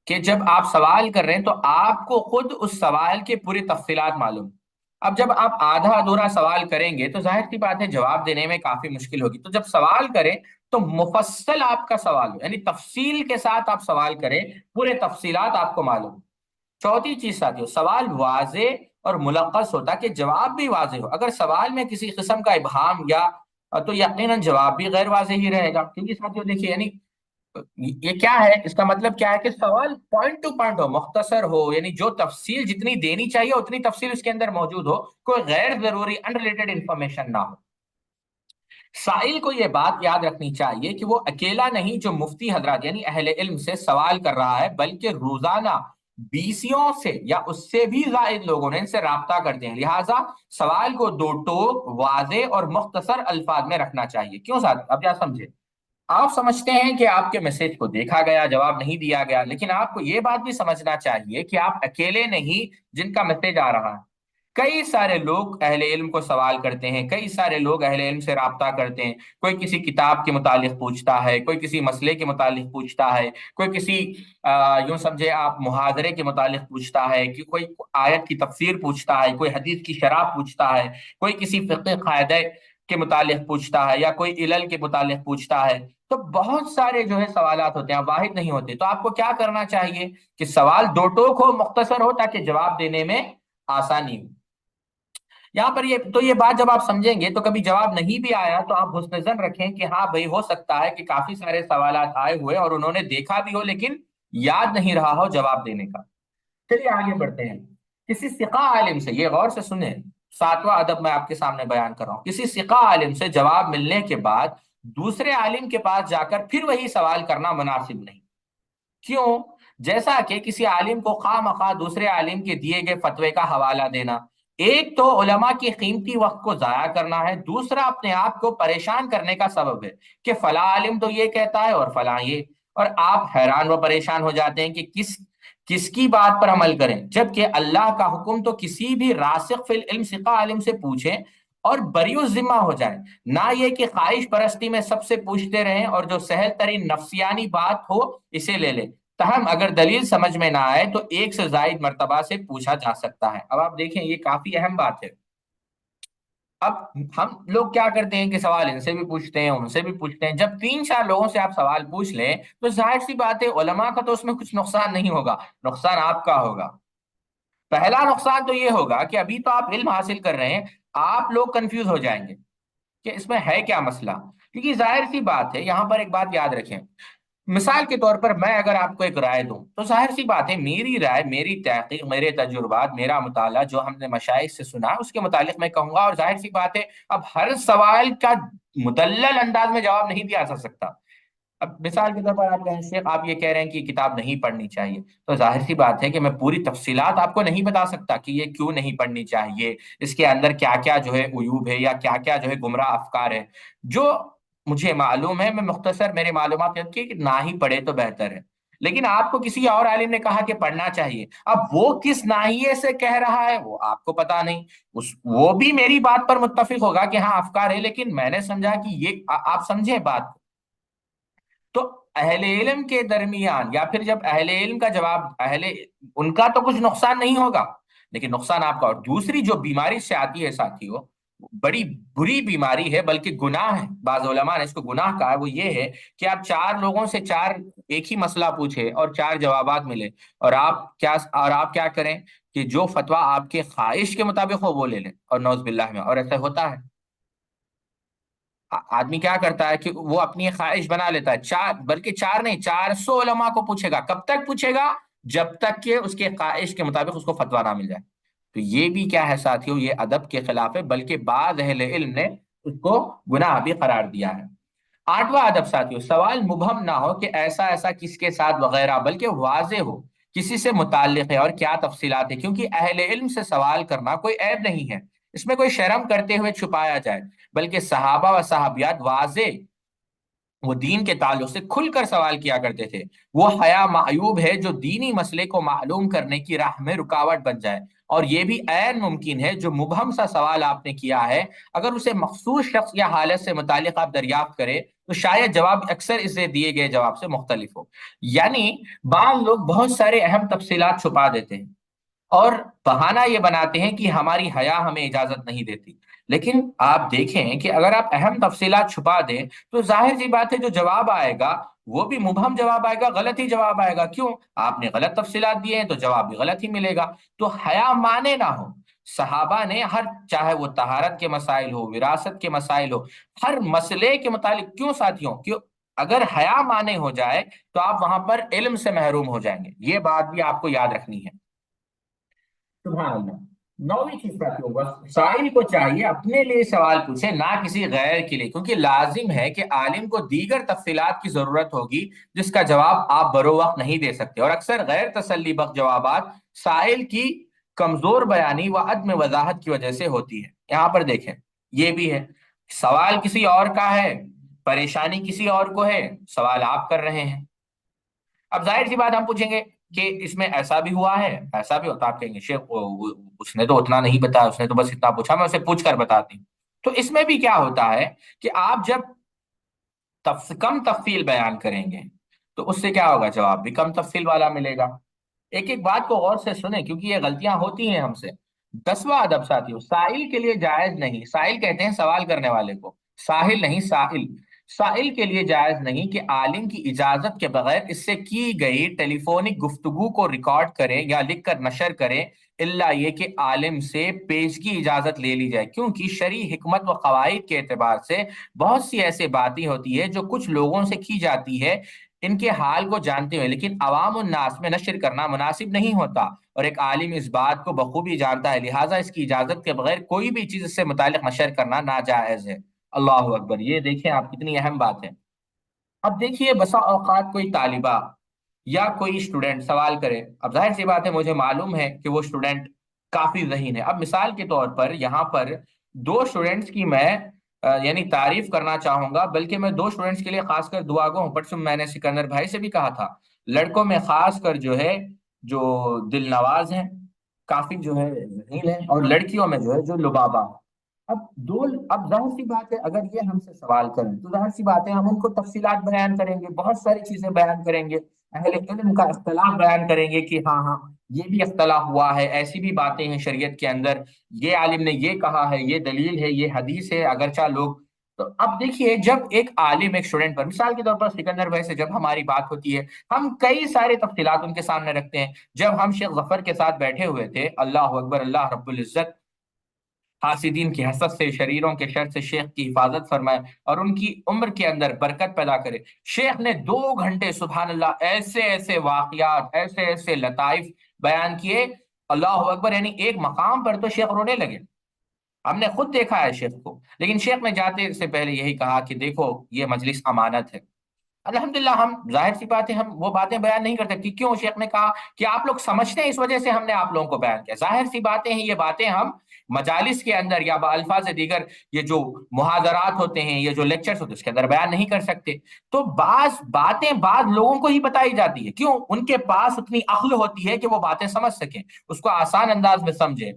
کہ جب آپ سوال کر رہے ہیں تو آپ کو خود اس سوال کے پوری تفصیلات معلوم۔ اب جب آپ آدھا ادھورا سوال کریں گے تو ظاہر سی بات ہے جواب دینے میں کافی مشکل ہوگی۔ تو جب سوال کریں تو مفصل آپ کا سوال ہو، یعنی تفصیل کے ساتھ آپ سوال کریں، پورے تفصیلات آپ کو معلوم۔ چوتھی چیز ساتھیوں، سوال واضح اور ملخص ہوتا کہ جواب بھی واضح ہو۔ اگر سوال میں کسی قسم کا ابہام یا تو یقیناً جواب بھی غیر واضح ہی رہے گا، کیونکہ ساتھیوں دیکھیے یعنی یہ کیا ہے، اس کا مطلب کیا ہے کہ سوال پوائنٹ ٹو پوائنٹ ہو، مختصر ہو، یعنی جو تفصیل جتنی دینی چاہیے اتنی تفصیل اس کے اندر موجود ہو، کوئی غیر ضروری ان ریلیٹڈ انفارمیشن نہ ہو۔ سائل کو یہ بات یاد رکھنی چاہیے کہ وہ اکیلا نہیں جو مفتی حضرات یعنی اہل علم سے سوال کر رہا ہے، بلکہ روزانہ بیسیوں سے یا اس سے بھی زائد لوگوں نے ان سے رابطہ کرتے ہیں، لہٰذا سوال کو دو ٹوک، واضح اور مختصر الفاظ میں رکھنا چاہیے۔ کیوں ساتھ؟ اب کیا سمجھے؟ آپ سمجھتے ہیں کہ آپ کے میسج کو دیکھا گیا، جواب نہیں دیا گیا، لیکن آپ کو یہ بات بھی سمجھنا چاہیے کہ آپ اکیلے نہیں جن کا میسج آ رہا ہے۔ کئی سارے لوگ اہل علم کو سوال کرتے ہیں، کئی سارے لوگ اہل علم سے رابطہ کرتے ہیں، کوئی کسی کتاب کے متعلق پوچھتا ہے، کوئی کسی مسئلے کے متعلق پوچھتا ہے، کوئی کسی یوں سمجھے آپ محاضرے کے متعلق پوچھتا ہے، کہ کوئی آیت کی تفسیر پوچھتا ہے، کوئی حدیث کی شرح پوچھتا ہے، کوئی کسی فقہ قاعدہ کے متعلق پوچھتا ہے، یا کوئی علل کے متعلق پوچھتا ہے۔ تو بہت سارے جو ہے سوالات ہوتے ہیں، واحد نہیں ہوتے۔ تو آپ کو کیا کرنا چاہیے کہ سوال دو ٹوک ہو، مختصر ہو، تاکہ جواب دینے میں آسانی ہو۔ یہاں پر یہ بات جب آپ سمجھیں گے تو کبھی جواب نہیں بھی آیا تو آپ حسن ظن رکھیں کہ ہاں بھائی ہو سکتا ہے کہ کافی سارے سوالات آئے ہوئے اور انہوں نے دیکھا بھی ہو لیکن یاد نہیں رہا ہو جواب دینے کا۔ چلیے آگے بڑھتے ہیں۔ کسی ثقہ عالم سے، یہ غور سے سنیں، ساتواں ادب میں آپ کے سامنے بیان کر رہا ہوں، کسی ثقہ عالم سے جواب ملنے کے بعد دوسرے عالم کے پاس جا کر پھر وہی سوال کرنا مناسب نہیں۔ کیوں؟ جیسا کہ کسی عالم کو خواہ مخواہ دوسرے عالم کے دیے گئے فتوے کا حوالہ دینا، ایک تو علماء کی قیمتی وقت کو ضائع کرنا ہے، دوسرا اپنے آپ کو پریشان کرنے کا سبب ہے کہ فلاں عالم تو یہ کہتا ہے اور فلاں یہ، اور آپ حیران و پریشان ہو جاتے ہیں کہ کس کی بات پر عمل کریں، جبکہ اللہ کا حکم تو کسی بھی راسخ فی العلم ثقہ عالم سے پوچھیں اور بری الذمہ ہو جائیں، نہ یہ کہ خواہش پرستی میں سب سے پوچھتے رہیں اور جو سہل ترین نفسیانی بات ہو اسے لے لیں۔ تاہم اگر دلیل سمجھ میں نہ آئے تو ایک سے زائد مرتبہ سے پوچھا جا سکتا ہے۔ اب آپ دیکھیں یہ کافی اہم بات ہے۔ اب ہم لوگ کیا کرتے ہیں کہ سوال ان سے بھی پوچھتے ہیں، ان سے بھی پوچھتے ہیں۔ جب تین چار لوگوں سے آپ سوال پوچھ لیں تو ظاہر سی بات ہے علماء کا تو اس میں کچھ نقصان نہیں ہوگا، نقصان آپ کا ہوگا۔ پہلا نقصان تو یہ ہوگا کہ ابھی تو آپ علم حاصل کر رہے ہیں، آپ لوگ کنفیوز ہو جائیں گے کہ اس میں ہے کیا مسئلہ، کیونکہ ظاہر سی بات ہے یہاں پر ایک بات یاد رکھیں۔ مثال کے طور پر میں اگر آپ کو ایک رائے دوں تو ظاہر سی بات ہے میری رائے، میری تحقیق، میرے تجربات، میرا مطالعہ جو ہم نے مشائخ سے سنا اس کے متعلق میں کہوں گا، اور ظاہر سی بات ہے اب ہر سوال کا مدلل انداز میں جواب نہیں دیا جا سکتا۔ اب مثال کے طور پر آپ کہیں شیخ آپ یہ کہہ رہے ہیں کہ یہ کتاب نہیں پڑھنی چاہیے، تو ظاہر سی بات ہے کہ میں پوری تفصیلات آپ کو نہیں بتا سکتا کہ یہ کیوں نہیں پڑھنی چاہیے، اس کے اندر کیا کیا جو ہے عیوب ہے یا کیا کیا جو ہے گمراہ افکار ہے۔ جو مجھے معلوم ہے میں مختصر میرے معلومات کہ نہ ہی پڑھے تو بہتر ہے۔ لیکن آپ کو کسی اور عالم نے کہا کہ پڑھنا چاہیے، اب وہ کس ناحیے سے کہہ رہا ہے وہ آپ کو پتا نہیں، وہ بھی میری بات پر متفق ہوگا کہ ہاں افکار ہے، لیکن میں نے سمجھا کہ یہ آپ سمجھیں بات کو۔ تو اہل علم کے درمیان، یا پھر جب اہل علم کا جواب ان کا تو کچھ نقصان نہیں ہوگا، لیکن نقصان آپ کا۔ اور دوسری جو بیماری سے آتی ہے ساتھیوں، بڑی بری بیماری ہے، بلکہ گناہ ہے، بعض علماء نے اس کو گناہ کہا ہے، وہ یہ ہے کہ آپ چار لوگوں سے ایک ہی مسئلہ پوچھے اور چار جوابات ملے، اور آپ کیا کریں کہ جو فتویٰ آپ کے خواہش کے مطابق ہو وہ لے لیں، اور نعوذ باللہ میں، اور ایسا ہوتا ہے۔ آدمی کیا کرتا ہے کہ وہ اپنی خواہش بنا لیتا ہے، چار بلکہ چار نہیں، 400 علماء کو پوچھے گا، کب تک پوچھے گا؟ جب تک کہ اس کے خواہش کے مطابق اس کو فتویٰ نہ مل جائے۔ تو یہ بھی کیا ہے ساتھیوں، یہ ادب کے خلاف ہے، بلکہ بعض اہل علم نے اس کو گناہ بھی قرار دیا ہے۔ آٹھواں ادب ساتھیوں، سوال مبہم نہ ہو کہ ایسا ایسا کس کے ساتھ وغیرہ، بلکہ واضح ہو کسی سے متعلق ہے اور کیا تفصیلات ہے، کیونکہ اہل علم سے سوال کرنا کوئی عیب نہیں ہے، اس میں کوئی شرم کرتے ہوئے چھپایا جائے، بلکہ صحابہ و صحابیات واضح وہ دین کے تعلق سے کھل کر سوال کیا کرتے تھے۔ وہ حیا معیوب ہے جو دینی مسئلے کو معلوم کرنے کی راہ میں رکاوٹ بن جائے، اور یہ بھی عین ممکن ہے جو مبہم سا سوال آپ نے کیا ہے، اگر اسے مخصوص شخص یا حالت سے متعلق آپ دریافت کریں تو شاید جواب اکثر اسے دیے گئے جواب سے مختلف ہو۔ یعنی بعض لوگ بہت سارے اہم تفصیلات چھپا دیتے ہیں، اور بہانہ یہ بناتے ہیں کہ ہماری حیا ہمیں اجازت نہیں دیتی، لیکن آپ دیکھیں کہ اگر آپ اہم تفصیلات چھپا دیں تو ظاہر سی بات ہے جو جواب آئے گا وہ بھی مبہم جواب آئے گا، غلط ہی جواب آئے گا۔ کیوں؟ آپ نے غلط تفصیلات دیے ہیں تو جواب بھی غلط ہی ملے گا۔ تو حیا مانے نہ ہو، صحابہ نے ہر، چاہے وہ طہارت کے مسائل ہو، وراثت کے مسائل ہو، ہر مسئلے کے متعلق، کیوں ساتھیوں، کیوں اگر حیا مانے ہو جائے تو آپ وہاں پر علم سے محروم ہو جائیں گے، یہ بات بھی آپ کو یاد رکھنی ہے۔ سبحان اللہ۔ نویں چیز کا کیوں بس سائل کو چاہیے اپنے لیے سوال پوچھے، نہ کسی غیر کے لیے، کیونکہ لازم ہے کہ عالم کو دیگر تفصیلات کی ضرورت ہوگی جس کا جواب آپ برو وقت نہیں دے سکتے، اور اکثر غیر تسلی بخش جوابات سائل کی کمزور بیانی و عدم وضاحت کی وجہ سے ہوتی ہے۔ یہاں پر دیکھیں، یہ بھی ہے، سوال کسی اور کا ہے، پریشانی کسی اور کو ہے، سوال آپ کر رہے ہیں۔ اب ظاہر سی بات ہم پوچھیں گے کہ اس میں ایسا بھی ہوا ہے، ایسا بھی ہوتا، آپ کہیں گے شیخ اس نے تو اتنا نہیں بتایا، اس نے تو بس اتنا پوچھا، میں اسے پوچھ کر بتاتی ہوں۔ تو اس میں بھی کیا ہوتا ہے کہ آپ جب کم تفصیل بیان کریں گے تو اس سے کیا ہوگا، جواب بھی کم تفصیل والا ملے گا۔ ایک ایک بات کو غور سے سنیں کیونکہ یہ غلطیاں ہوتی ہیں ہم سے۔ 10واں ادب ساتھیوں، سائل کے لیے جائز نہیں، سائل کہتے ہیں سوال کرنے والے کو، ساحل نہیں سائل، سائل کے لیے جائز نہیں کہ عالم کی اجازت کے بغیر اس سے کی گئی ٹیلی فونک گفتگو کو ریکارڈ کرے یا لکھ کر نشر کرے، الا یہ کہ عالم سے پیشگی اجازت لے لی جائے، کیونکہ شرعی حکمت و قواعد کے اعتبار سے بہت سی ایسی باتیں ہوتی ہے جو کچھ لوگوں سے کی جاتی ہے ان کے حال کو جانتے ہوئے، لیکن عوام الناس میں نشر کرنا مناسب نہیں ہوتا، اور ایک عالم اس بات کو بخوبی جانتا ہے، لہٰذا اس کی اجازت کے بغیر کوئی بھی چیز اس سے متعلق نشر کرنا ناجائز ہے۔ اللہ اکبر، یہ دیکھیں آپ کتنی اہم بات ہے۔ اب دیکھیے بسا اوقات کوئی طالبہ یا کوئی اسٹوڈنٹ سوال کرے، اب ظاہر سی بات ہے مجھے معلوم ہے کہ وہ اسٹوڈنٹ کافی ذہین ہے، اب مثال کے طور پر یہاں پر دو اسٹوڈنٹس کی میں یعنی تعریف کرنا چاہوں گا، بلکہ میں دو اسٹوڈنٹس کے لیے خاص کر دعا گو ہوں، پرسوں میں نے سکندر بھائی سے بھی کہا تھا، لڑکوں میں خاص کر جو ہے جو دل نواز ہیں، کافی جو ہے ذہین ہیں، اور لڑکیوں میں جو ہے جو لبابہ ہیں۔ اب دو، اب ظاہر سی بات ہے اگر یہ ہم سے سوال کریں تو ظاہر سی بات ہے ہم ان کو تفصیلات بیان کریں گے، بہت ساری چیزیں بیان کریں گے، اہل علم کا اختلاف بیان کریں گے کہ ہاں ہاں یہ بھی اختلاف ہوا ہے، ایسی بھی باتیں ہیں شریعت کے اندر، یہ عالم نے یہ کہا ہے، یہ دلیل ہے، یہ حدیث ہے، اگرچہ لوگ۔ تو اب دیکھیے جب ایک عالم ایک اسٹوڈنٹ پر، مثال کے طور پر سکندر بھائی سے جب ہماری بات ہوتی ہے، ہم کئی سارے تفصیلات ان کے سامنے رکھتے ہیں۔ جب ہم شیخ ظفر کے ساتھ بیٹھے ہوئے تھے، اللہ اکبر، اللہ رب العزت حاسدین کی حسد سے، شریروں کے شر سے شیخ کی حفاظت فرمائے اور ان کی عمر کے اندر برکت پیدا کرے، شیخ نے 2 گھنٹے سبحان اللہ ایسے ایسے واقعات، ایسے ایسے لطائف بیان کیے، اللہ اکبر، یعنی ایک مقام پر تو شیخ رونے لگے، ہم نے خود دیکھا ہے شیخ کو، لیکن شیخ نے جاتے سے پہلے یہی کہا کہ دیکھو یہ مجلس امانت ہے، الحمدللہ ہم ظاہر سی بات ہے ہم وہ باتیں بیان نہیں کر سکتی، کیوں؟ شیخ نے کہا کہ آپ لوگ سمجھتے ہیں، اس وجہ سے ہم نے آپ لوگوں کو بیان کیا۔ ظاہر سی باتیں ہیں، یہ باتیں ہم مجالس کے اندر یا الفاظ دیگر یہ جو محاضرات ہوتے ہیں، یہ جو لیکچرز ہوتے ہیں، اس کے اندر بیان نہیں کر سکتے۔ تو بعض باتیں بعض لوگوں کو ہی بتائی جاتی ہے، کیوں؟ ان کے پاس اتنی عقل ہوتی ہے کہ وہ باتیں سمجھ سکیں، اس کو آسان انداز میں سمجھیں۔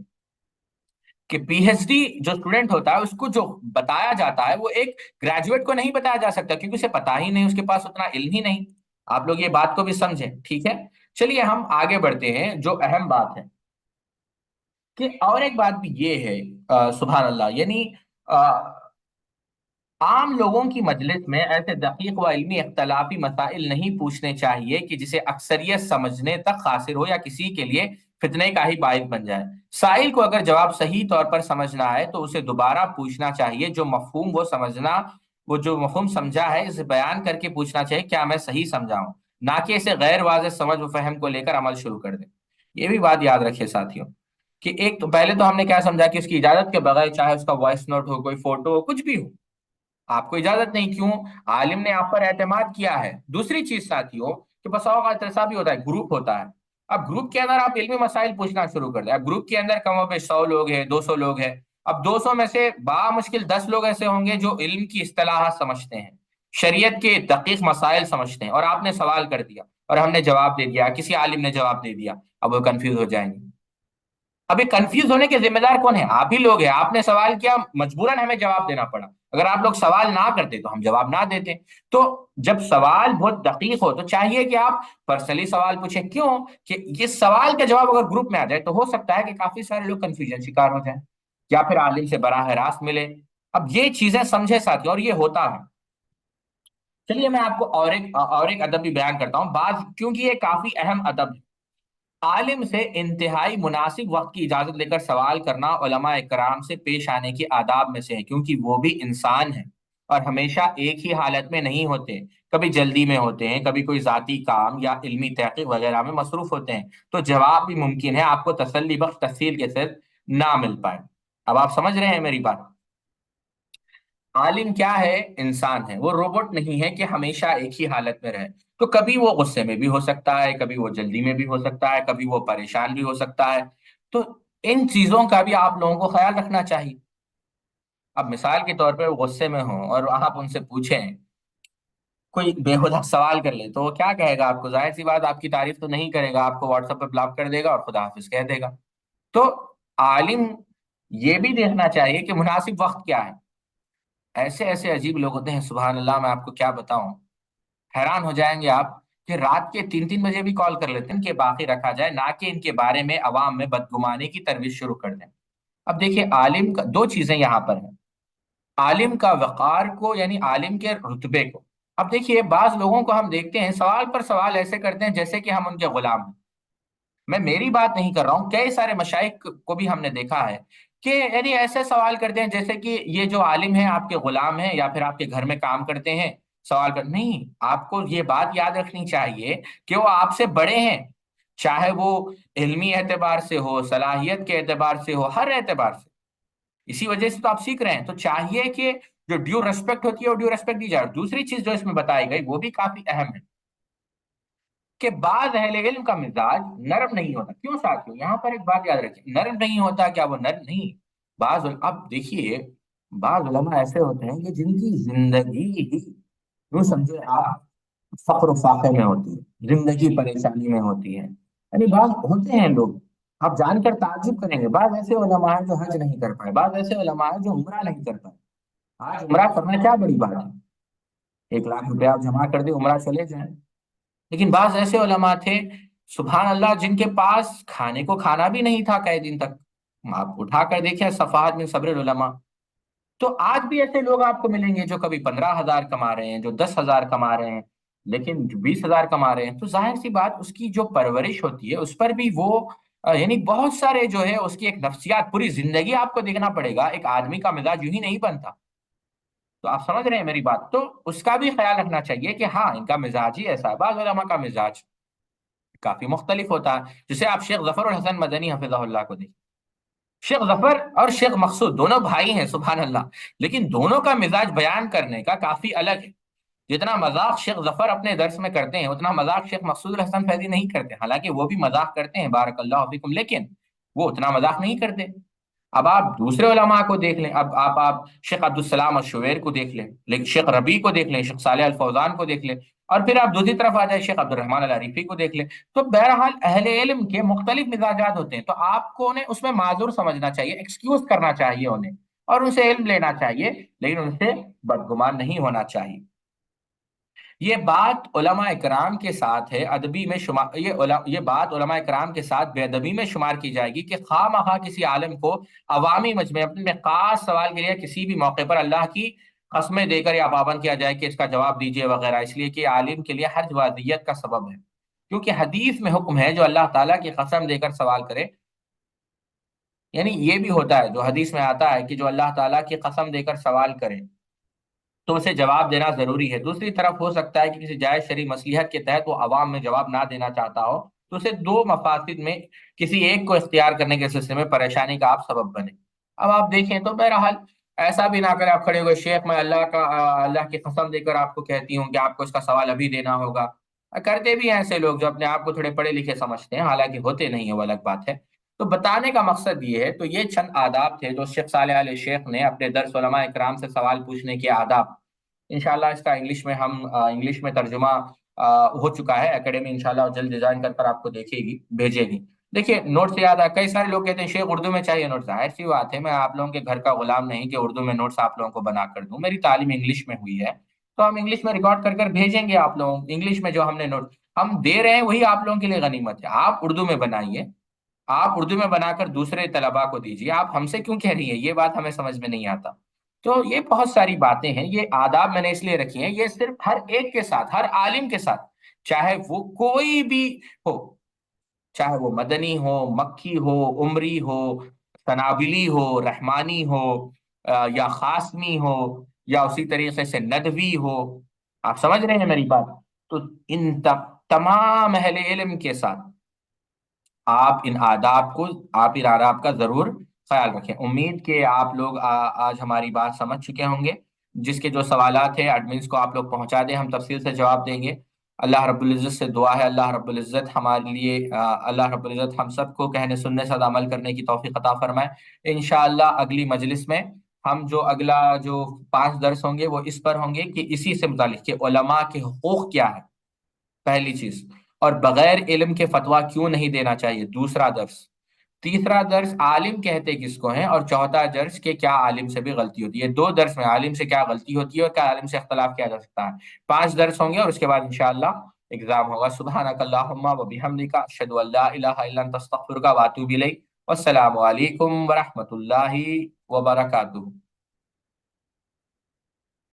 کہ پی ایچ ڈی جو اسٹوڈنٹ ہوتا ہے، اس کو جو بتایا جاتا ہے وہ ایک گریجویٹ کو نہیں بتایا جا سکتا، کیونکہ اسے پتا ہی نہیں، اس کے پاس اتنا علم ہی نہیں۔ آپ لوگ یہ بات کو بھی سمجھیں، ٹھیک ہے؟ چلیے ہم آگے بڑھتے ہیں، جو اہم بات ہے کہ اور ایک بات بھی یہ ہے، سبحان اللہ، یعنی عام لوگوں کی مجلس میں ایسے دقیق و علمی اختلافی مسائل نہیں پوچھنے چاہیے کہ جسے اکثریت سمجھنے تک قاصر ہو یا کسی کے لیے فتنے کا ہی باعث بن جائے۔ سائل کو اگر جواب صحیح طور پر سمجھنا ہے تو اسے دوبارہ پوچھنا چاہیے، وہ جو مفہوم سمجھا ہے اسے بیان کر کے پوچھنا چاہیے کیا میں صحیح سمجھا ہوں، نہ کہ اسے غیر واضح سمجھ و فہم کو لے کر عمل شروع کر دیں۔ یہ بھی بات یاد رکھیے ساتھیوں، کہ ایک تو پہلے تو ہم نے کیا سمجھا کہ اس کی اجازت کے بغیر، چاہے اس کا وائس نوٹ ہو، کوئی فوٹو ہو، کچھ بھی ہو، آپ کو اجازت نہیں، کیوں؟ عالم نے آپ پر اعتماد کیا ہے۔ دوسری چیز ساتھیوں، کہ بس اوقات ایسا بھی ہوتا ہے، گروپ ہوتا ہے، اب گروپ کے اندر آپ علمی مسائل پوچھنا شروع کر دیں۔ اب گروپ کے اندر کم و بیش 100 لوگ ہیں، 200 لوگ ہیں، اب 200 میں سے بامشکل 10 لوگ ایسے ہوں گے جو علم کی اصطلاحات سمجھتے ہیں، شریعت کے دقیق مسائل سمجھتے ہیں، اور آپ نے سوال کر دیا اور ہم نے جواب دے دیا، کسی عالم نے جواب دے دیا، اب وہ کنفیوز ہو جائیں گے۔ ابھی کنفیوز ہونے کے ذمہ دار کون ہے؟ آپ ہی لوگ ہیں، آپ نے سوال کیا، مجبوراً ہمیں جواب دینا پڑا۔ اگر آپ لوگ سوال نہ کرتے تو ہم جواب نہ دیتے۔ تو جب سوال بہت دقیق ہو تو چاہیے کہ آپ پرسنلی سوال پوچھیں، کیوں؟ کہ یہ سوال کا جواب اگر گروپ میں آ جائے تو ہو سکتا ہے کہ کافی سارے لوگ کنفیوژن شکار ہو جائیں، یا پھر عالم سے براہ راست ملے۔ اب یہ چیزیں سمجھے ساتھی، اور یہ ہوتا ہے۔ چلیے میں آپ کو اور ایک ادب بھی بیان کرتا ہوں، بعض کیونکہ یہ کافی اہم ادب ہے۔ عالم سے انتہائی مناسب وقت کی اجازت لے کر سوال کرنا علماء اکرام سے پیش آنے کے آداب میں سے ہے، کیونکہ وہ بھی انسان ہیں اور ہمیشہ ایک ہی حالت میں نہیں ہوتے، کبھی جلدی میں ہوتے ہیں، کبھی کوئی ذاتی کام یا علمی تحقیق وغیرہ میں مصروف ہوتے ہیں، تو جواب بھی ممکن ہے آپ کو تسلی بخش تفصیل کے ساتھ نہ مل پائے۔ اب آپ سمجھ رہے ہیں میری بات؟ عالم کیا ہے؟ انسان ہے، وہ روبوٹ نہیں ہے کہ ہمیشہ ایک ہی حالت میں رہے۔ تو کبھی وہ غصے میں بھی ہو سکتا ہے، کبھی وہ جلدی میں بھی ہو سکتا ہے، کبھی وہ پریشان بھی ہو سکتا ہے۔ تو ان چیزوں کا بھی آپ لوگوں کو خیال رکھنا چاہیے۔ اب مثال کے طور پہ وہ غصے میں ہوں اور آپ ان سے پوچھیں، کوئی بےہودہ سوال کر لے، تو وہ کیا کہے گا آپ کو؟ ظاہر سی بات آپ کی تعریف تو نہیں کرے گا، آپ کو واٹس ایپ پہ بلاک کر دے گا اور خدا حافظ کہہ دے گا۔ تو عالم یہ بھی دیکھنا چاہیے کہ مناسب وقت کیا ہے۔ ایسے ایسے عجیب لوگ ہوتے ہیں، سبحان اللہ، میں آپ کو کیا بتاؤں، حیران ہو جائیں گے آپ، کہ رات کے 3 3 بجے بھی کال کر لیتے ہیں کہ باقی رکھا جائے، نہ کہ ان کے بارے میں عوام میں بدگمانی کی ترویج شروع کر دیں۔ اب دیکھیے، عالم کا دو چیزیں یہاں پر ہیں، عالم کا وقار کو، یعنی عالم کے رتبے کو۔ اب دیکھیے، بعض لوگوں کو ہم دیکھتے ہیں سوال پر سوال ایسے کرتے ہیں جیسے کہ ہم ان کے غلام ہیں۔ میں میری بات نہیں کر رہا ہوں، کئی سارے مشائخ کو بھی ہم نے دیکھا ہے کہ یعنی ایسے سوال کرتے ہیں جیسے کہ یہ جو عالم ہیں آپ کے غلام ہیں، یا پھر آپ کے گھر میں کام کرتے ہیں، سوال کر نہیں۔ آپ کو یہ بات یاد رکھنی چاہیے کہ وہ آپ سے بڑے ہیں، چاہے وہ علمی اعتبار سے ہو، صلاحیت کے اعتبار سے ہو، ہر اعتبار سے۔ اسی وجہ سے تو آپ سیکھ رہے ہیں، تو چاہیے کہ جو ڈیو ریسپیکٹ ہوتی ہے وہ ڈیو ریسپیکٹ دی جائے۔ اور دوسری چیز جو اس میں بتائی گئی وہ بھی کافی اہم ہے، کہ بعض اہل علم کا مزاج نرم نہیں ہوتا۔ کیوں ساتھیوں؟ یہاں پر ایک بات یاد رکھیں، نرم نہیں ہوتا، کیا وہ نرم نہیں؟ اب دیکھیے، بعض علماء ایسے ہوتے ہیں کہ جن کی زندگی ہی، یوں سمجھے آپ، فقر و فاقے میں ہوتی ہے، زندگی پریشانی میں ہوتی ہے۔ یعنی بعض ہوتے ہیں لوگ، آپ جان کر تعجب کریں گے، بعض ایسے علماء ہیں جو حج نہیں کر پائے، بعض ایسے علماء ہیں جو عمرہ نہیں کر پائے۔ آج عمرہ کرنا کیا بڑی بات ہے، 1 لاکھ روپے آپ جمع کر دیں، عمرہ چلے جائیں۔ لیکن بعض ایسے علماء تھے، سبحان اللہ، جن کے پاس کھانے کو کھانا بھی نہیں تھا کئی دن تک۔ آپ اٹھا کر دیکھیں صفحات میں صبر العلماء۔ تو آج بھی ایسے لوگ آپ کو ملیں گے جو کبھی 15,000 کما رہے ہیں، جو 10,000 کما رہے ہیں، لیکن جو 20,000 کما رہے ہیں، تو ظاہر سی بات اس کی جو پرورش ہوتی ہے اس پر بھی وہ یعنی بہت سارے جو ہے اس کی ایک نفسیات، پوری زندگی آپ کو دیکھنا پڑے گا، ایک آدمی کا مزاج یوں ہی نہیں بنتا۔ تو آپ سمجھ رہے ہیں میری بات؟ تو اس کا بھی خیال رکھنا چاہیے کہ ہاں ان کا مزاج ہی ایسا ہے۔ بعض علماء کا مزاج کافی مختلف ہوتا ہے، جسے آپ شیخ ظفر الحسن مدنی حفظہ اللہ کو دیکھیں۔ شیخ ظفر اور شیخ مقصود دونوں بھائی ہیں، سبحان اللہ، لیکن دونوں کا مزاج بیان کرنے کا کافی الگ ہے۔ جتنا مذاق شیخ ظفر اپنے درس میں کرتے ہیں اتنا مذاق شیخ مقصود الحسن فیضی نہیں کرتے، حالانکہ وہ بھی مذاق کرتے ہیں بارک اللہ فیکم، لیکن وہ اتنا مذاق نہیں کرتے۔ اب آپ دوسرے علماء کو دیکھ لیں، اب آپ شیخ عبدالسلام الشویر کو دیکھ لیں، لیکن شیخ ربیع کو دیکھ لیں، شیخ صالح الفوزان کو دیکھ لیں، اور پھر آپ دوسری طرف آ جائیں شیخ عبد الرحمن العریفی کو دیکھ لیں۔ تو بہرحال اہل علم کے مختلف مزاجات ہوتے ہیں، تو آپ کو انہیں اس میں معذور سمجھنا چاہیے، ایکسکیوز کرنا چاہیے انہیں، اور ان سے علم لینا چاہیے، لیکن ان سے بدگمان نہیں ہونا چاہیے۔ یہ بات علماء اکرام کے ساتھ ہے ادبی میں شمار، یہ بات علماء اکرام کے ساتھ بے ادبی میں شمار کی جائے گی کہ خواہ مخواہ کسی عالم کو عوامی مجمع میں خاص سوال کے لیے کسی بھی موقع پر اللہ کی قسمیں دے کر یا پابند کیا جائے کہ اس کا جواب دیجیے وغیرہ، اس لیے کہ عالم کے لیے حرج واضحیت کا سبب ہے، کیونکہ حدیث میں حکم ہے جو اللہ تعالیٰ کی قسم دے کر سوال کرے، یعنی یہ بھی ہوتا ہے جو حدیث میں آتا ہے کہ جو اللہ تعالیٰ کی قسم دے کر سوال کرے تو اسے جواب دینا ضروری ہے۔ دوسری طرف ہو سکتا ہے کہ کسی جائز شرعی مصلحت کے تحت وہ عوام میں جواب نہ دینا چاہتا ہو، تو اسے دو مفاسد میں کسی ایک کو اختیار کرنے کے سلسلے میں پریشانی کا آپ سبب بنے۔ اب آپ دیکھیں تو بہرحال ایسا بھی نہ کرے آپ کھڑے ہوئے شیخ میں اللہ کی قسم دے کر آپ کو کہتی ہوں کہ آپ کو اس کا سوال ابھی دینا ہوگا۔ کرتے بھی ہیں ایسے لوگ جو اپنے آپ کو تھوڑے پڑھے لکھے سمجھتے ہیں، حالانکہ ہوتے نہیں ہیں، وہ الگ بات ہے۔ تو بتانے کا مقصد یہ ہے، تو یہ چند آداب تھے جو شیخ صالح علیہ شیخ نے اپنے درس علماء اکرام سے سوال پوچھنے کے آداب۔ انشاءاللہ اس کا انگلش میں ترجمہ ہو چکا ہے، اکیڈمی انشاءاللہ جلد ڈیزائن کر آپ کو دیکھے گی بھیجے گی۔ دیکھیے نوٹ سے یاد ہے، کئی سارے لوگ کہتے ہیں شیخ اردو میں چاہیے نوٹس، ایسی بات ہے میں آپ لوگوں کے گھر کا غلام نہیں کہ اردو میں نوٹس آپ لوگوں کو بنا کر دوں، میری تعلیم انگلش میں ہوئی ہے، تو ہم انگلش میں ریکارڈ کر کر بھیجیں گے آپ لوگوں انگلش میں، جو ہم نے نوٹ ہم دے رہے ہیں وہی آپ لوگوں کے لیے غنیمت ہے، آپ اردو میں بنائیے، آپ اردو میں بنا کر دوسرے طلباء کو دیجیے، آپ ہم سے کیوں کہہ رہی ہیں؟ یہ بات ہمیں سمجھ میں نہیں آتا۔ تو یہ بہت ساری باتیں ہیں، یہ آداب میں نے اس لیے رکھی ہیں، یہ صرف ہر ایک کے ساتھ، ہر عالم کے ساتھ، چاہے وہ کوئی بھی ہو، چاہے وہ مدنی ہو، مکی ہو، عمری ہو، سنابلی ہو، رحمانی ہو، یا خاصمی ہو، یا اسی طریقے سے ندوی ہو، آپ سمجھ رہے ہیں میری بات؟ تو ان تمام اہل علم کے ساتھ آپ ان آداب کو، آپ ان آداب کا ضرور خیال رکھیں۔ امید کہ آپ لوگ آج ہماری بات سمجھ چکے ہوں گے، جس کے جو سوالات ہیں ایڈمنس کو آپ لوگ پہنچا دیں، ہم تفصیل سے جواب دیں گے۔ اللہ رب العزت سے دعا ہے اللہ رب العزت ہمارے لیے اللہ رب العزت ہم سب کو کہنے سننے سے عمل کرنے کی توفیق عطا فرمائے۔ انشاءاللہ اگلی مجلس میں ہم جو 5 درس ہوں گے وہ اس پر ہوں گے کہ اسی سے متعلق کہ علماء کے حقوق کیا ہے، پہلی چیز، اور بغیر علم کے فتویٰ کیوں نہیں دینا چاہیے، دوسرا درس، تیسرا درس عالم کہتے کس کو ہیں، اور چوتھا درس کہ کیا عالم سے بھی غلطی ہوتی ہے۔ 2 درس میں عالم سے کیا غلطی ہوتی ہے اور کیا عالم سے اختلاف کیا جا سکتا ہے۔ 5 درس ہوں گے اور اس کے بعد انشاءاللہ ایگزام ہوگا۔ سبحانک اللہم و بحمدک، اشہد ان لا الہ الا انت، استغفرک و اتوب الیک۔ والسلام علیکم ورحمۃ اللہ وبرکاتہ۔